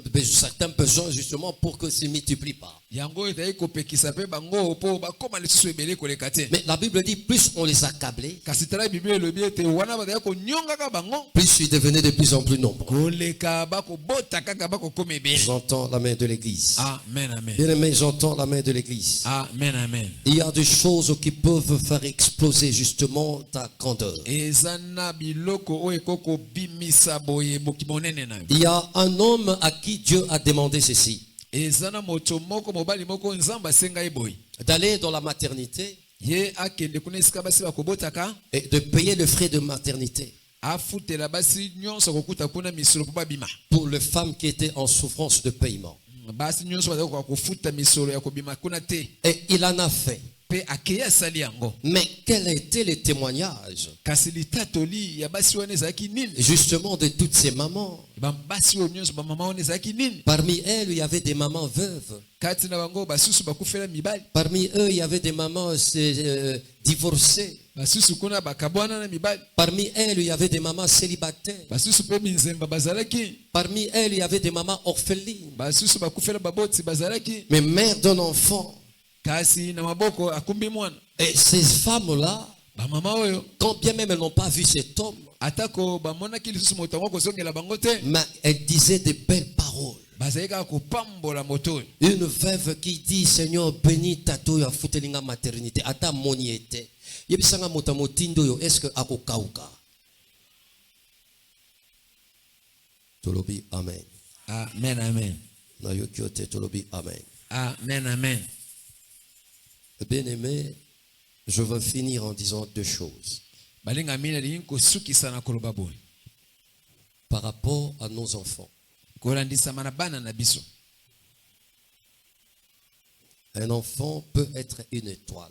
besoins justement pour que se multiplient pas. yango ezali kopekisa mpe bango mpo bakóma lisusu ebele koleka te Mais la Bible dit, plus on les accablait, kasi tala biblia elobi ete wana bazali konyongaka bango plus ils devenaient de plus en plus nombreux. koleka bakobota kaka bakokóma ebele J'entends la main de l'Église. amen amen Bien aimé, j'entends la main de l'Église. amen amen Il y a des choses qui peuvent faire exploser justement ta grandeur. eza na biloko oyo ekokobimisa boye boki monene na yo Il y a un homme à qui Dieu a demandé ceci, eza na moto moko mobali moko nzambe asengai boye d'aller dans la maternité ye akende kuna esika basi bakobotaka et de payer le frais de maternité afutela basi nyonso kokuta kuna misolo mpo babima pour les femmes qui étaient en souffrance de paiement. basi nyonso bazali koka kofuta misolo ya kobima kuna te Et il en a fait. mpe akei asali yango Mais quel était le témoignage kasi litatoli ya basi wana ezalaki nini justement de toutes ces mamans? basi oyo nyonso bamama wana ezalaki nini Parmi elles, il y avait des mamans veuves. kati na bango basusu bakufela mibali Parmi eux, il y avait des mamans divorcées. basusu kuna bakabwana na mibali Parmi elles, il y avait des mamans célibataires. basusu mpe minzemba bazalaki Parmi elles, il y avait des mamans orphelines. basusu bakufela baboti bazalaki Mais mère d'un enfant. kasi na maboko akumbi mwana Et ces femmes-là, bamama oyo quand bien même elles n'ont pas vu cet homme, atako bamona kilisusu moto ngo kozongela bango te. Mais elle disait de belles paroles. Bazalika kopambola moto. Une veuve qui dit Seigneur bénis tato ya futelinga maternité ata moni était. Yebisanga mota motindo yo est-ce que akokauka. Tolobi amen. Amen amen. Na yo kyote tolobi amen. Amen amen. Bien-aimé, je veux finir en disant deux choses. Balinga mina li ko sukisa na koloba boy. Par rapport à nos enfants. Kolandisa mana bana na biso. Un enfant peut être une étoile.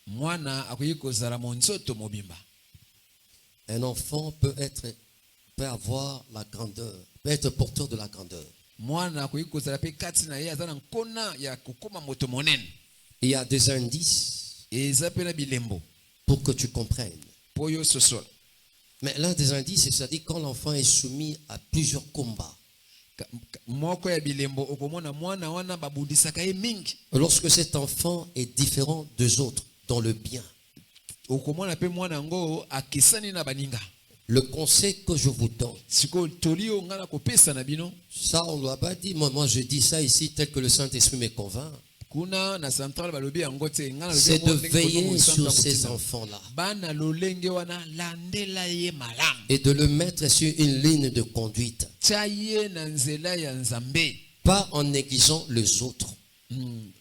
Mwana akoyi kozala monzoto mobimba. Un enfant peut avoir la grandeur, peut être porteur de la grandeur. Mwana akoyi kozala pe kati na ye azana nkona ya kokoma moto monene. Il y a des indices Ezapela bilembo pour que tu comprennes. poyo sosol. Mais l'un des indices, c'est-à-dire quand l'enfant est soumis à plusieurs combats. Moko ya bilembo okomona mwana wana babudisaka ye mingi. Lorsque cet enfant est différent des autres dans le bien. Okomona pe mwana ngo akisani na baninga. Le conseil que je vous donne, Siko tolio ngana kopesa na bino. ça on ne doit pas dire, moi je dis ça ici tel que le Saint-Esprit me convainc. Kuna na central balobi yango te ngana C'est de veiller sur ces enfants-là. Bana lolenge wana landela ye malam. Et de le mettre sur une ligne de conduite. Chaye na nzela ya nzambe. Pas en négligeant les autres.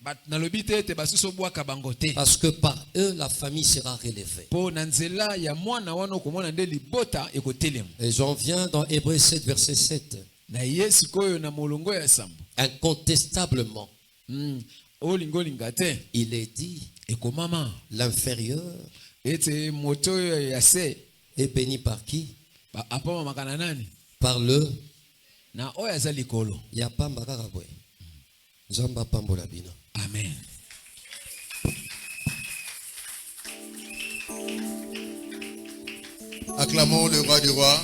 Bat nalobi te te basuso bwaka bango te. Parce que par eux, la famille sera relevée. Po na nzela ya mwana wana komona nde libota ekotelema. Et j'en viens dans Hébreux 7, verset 7. Na yesu koyo na molongo ya sambo. Incontestablement, Olingo lingate. il est dit, Ekomama. l'inférieur Ete moto ya se. est béni par qui? Apama makana nani? Par le Na oya za likolo. Yapamba Karabwe. Zamba Pambola Bino. Amen. Acclamons le roi du roi.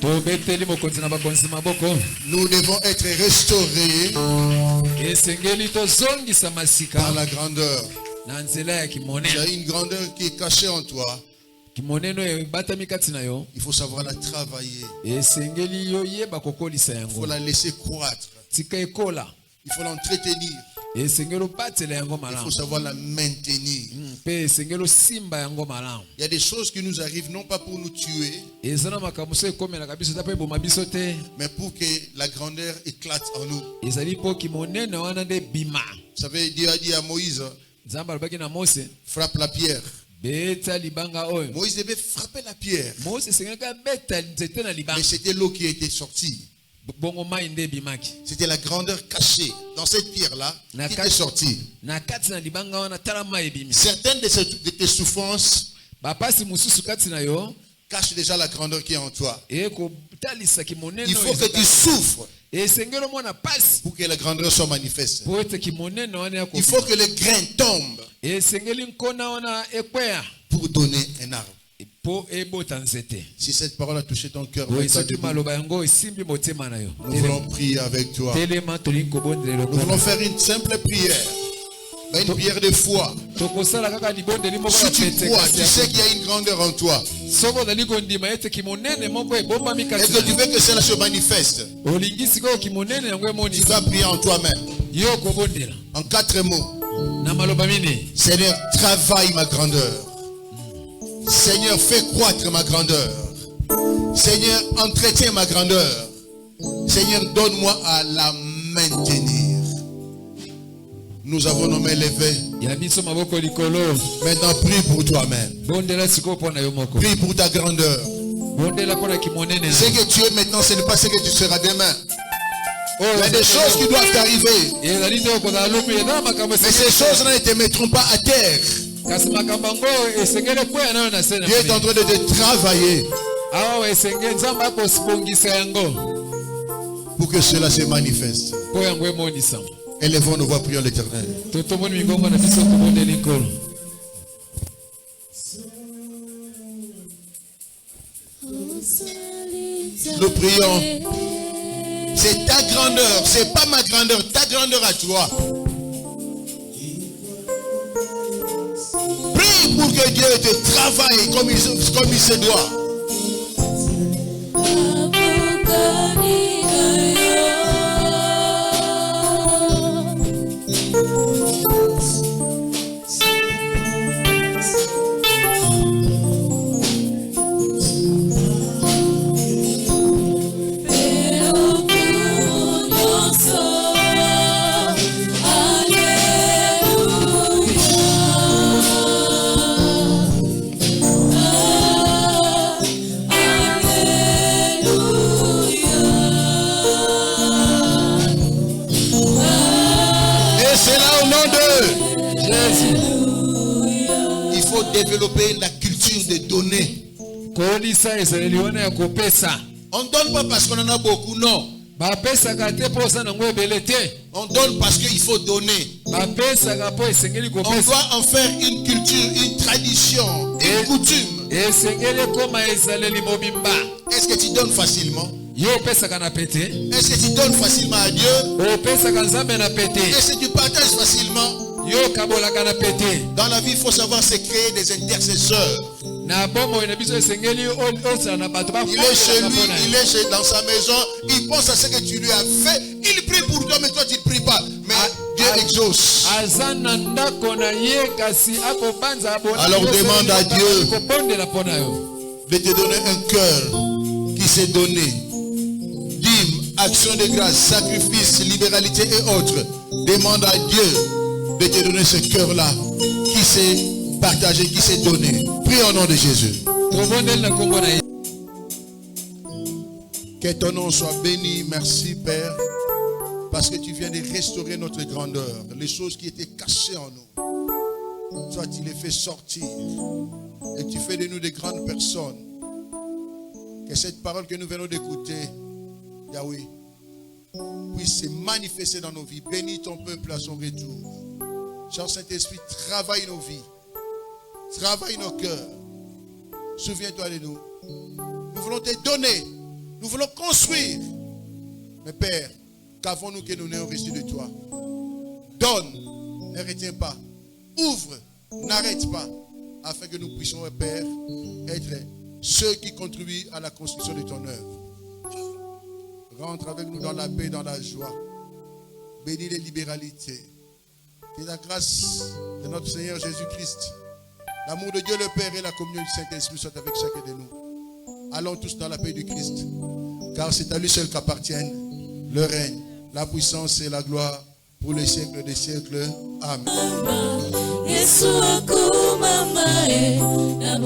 Tobeteli mokonzi na bakonzi maboko. Nous devons être restaurés Esengeli tozongisa masika par la grandeur. na nzela ya Il y a kimonene. une grandeur qui est cachée en toi. Kimoneno ebatami kati na yo. Il faut savoir la travailler. Esengeli yo yeba kokolisa Il faut yango. la laisser croître. Tika ekola. Il faut l'entretenir. Esengeli obatela yango Il faut malamu. savoir la maintenir. Pe esengeli osimba yango malamu. Il y a des choses qui nous arrivent non pas pour nous tuer, Ezana makambo so ekomelaka biso ta pe boma biso te. mais pour que la grandeur éclate en nous. Ezali po kimonene wana nde bima. Vous savez, Dieu a dit à Moïse, Nzambe alobaki na Mose, frappe la pierre. beta libanga oyo. Moïse devait frapper la pierre. Mose esengaki abeta nzete na Mais libanga. c'était l'eau qui était sortie. Bongo mai nde ebimaki. C'était la grandeur cachée dans cette pierre-là qui était sortie. Na kati na libanga wana tala mai ebimi. Certaines de tes souffrances Bapasi mususu kati na yo cachent déjà la grandeur qui est en toi. ekotalisa kimonene Il oyo faut que tu souffres esengeli omona pasi pour que la grandeur soit manifeste. po ete kimonene wana Il faut que les grains tombent esengeli nkona wana ekweya pour donner un arbre. po ebota nzete. Si cette parole a touché ton cœur, Oyo mets-toi soki debout. maloba yango esimbi motema na yo. Nous voulons prier avec toi. Telema tolingi kobondela Nous voulons lokolo. faire une simple prière. Une prière de foi. Tokosala kaka libondeli moko Si ya tu pete crois, kasi tu ya sais qu'il y a une grandeur en toi. soko ozali kondima ete kimonene moko ebombami Et kati que tu na yo. veux que cela se manifeste. Olingi sikoyo kimonene yango Tu emonisa vas prier en toi-même. yo kobondela En 4 mots. na maloba mine. Seigneur, travaille ma grandeur. Seigneur, fais croître ma grandeur. Seigneur, entretiens ma grandeur. Seigneur, donne-moi à la maintenir. Nous avons nommé l'éveil. Ya biso maboko likolo. Maintenant, prie pour toi-même. Bondela sikoyo mpo na yo moko. Prie pour ta grandeur. Bondela mpo na kimonene na Ce yo. que tu es maintenant, ce n'est pas ce que tu seras demain. Oyo Il y a des choses qui doivent t'arriver. ezali te okozala lobi eza makambo Mais ces choses-là ne te mettront pas à terre. kasi makambo yango esengeli ekweya nayo na se na Dieu est en train de te travailler awa esengeli nzambe akosipongisa yango pour que cela se manifeste. mpo yango emonisama. Élevons nos voix, prions l'Éternel. totomoni mingongo na biso tobondeli nkolo. Nous prions. C'est ta grandeur, c'est pas ma grandeur, ta grandeur à toi. Prie pour que Dieu te travaille comme il se doit. Développer la culture des données. On ne donne pas parce qu'on en a beaucoup, non. On donne parce qu'il faut donner. On doit en faire une culture, une tradition, une coutume. Est-ce que tu donnes facilement? Est-ce que tu donnes facilement à Dieu? Est-ce que tu partages facilement? Dans la vie, il faut savoir se créer des intercesseurs. Il est chez lui, il est dans sa maison, il pense à ce que tu lui as fait, il prie pour toi, mais toi tu ne pries pas. Mais Dieu exauce. Alors demande à Dieu de te donner un cœur qui s'est donné. Dîme, action de grâce, sacrifice, libéralité et autres. Demande à Dieu de te donner ce cœur-là qui s'est partagé, qui s'est donné. Prie au nom de Jésus. Que ton nom soit béni. Merci Père, parce que tu viens de restaurer notre grandeur. Les choses qui étaient cachées en nous, toi tu les fais sortir et tu fais de nous des grandes personnes. Que cette parole que nous venons d'écouter, Yahweh, puisse se manifester dans nos vies. Bénis ton peuple à son retour. Cher Saint-Esprit, travaille nos vies, travaille nos cœurs. Souviens-toi de nous. Nous voulons te donner, nous voulons construire. Mais Père, qu'avons-nous que nous n'ayons reçu de toi? Donne, ne retiens pas. Ouvre, n'arrête pas. Afin que nous puissions, Père, être ceux qui contribuent à la construction de ton œuvre. Rentre avec nous dans la paix, dans la joie. Bénis les libéralités. Que la grâce de notre Seigneur Jésus-Christ, l'amour de Dieu le Père et la communion du Saint-Esprit soient avec chacun de nous. Allons tous dans la paix du Christ, car c'est à lui seul qu'appartiennent le règne, la puissance et la gloire pour les siècles des siècles. Amen. Yesu akumama na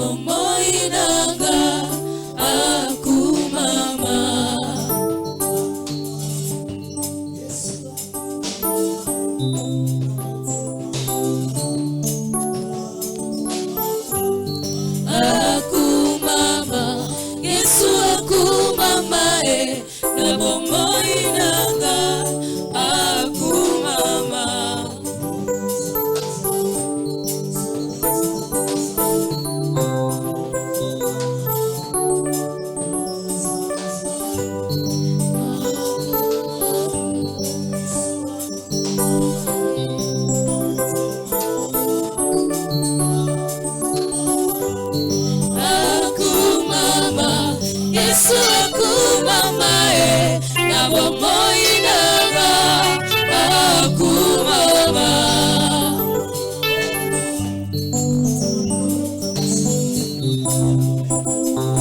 bomo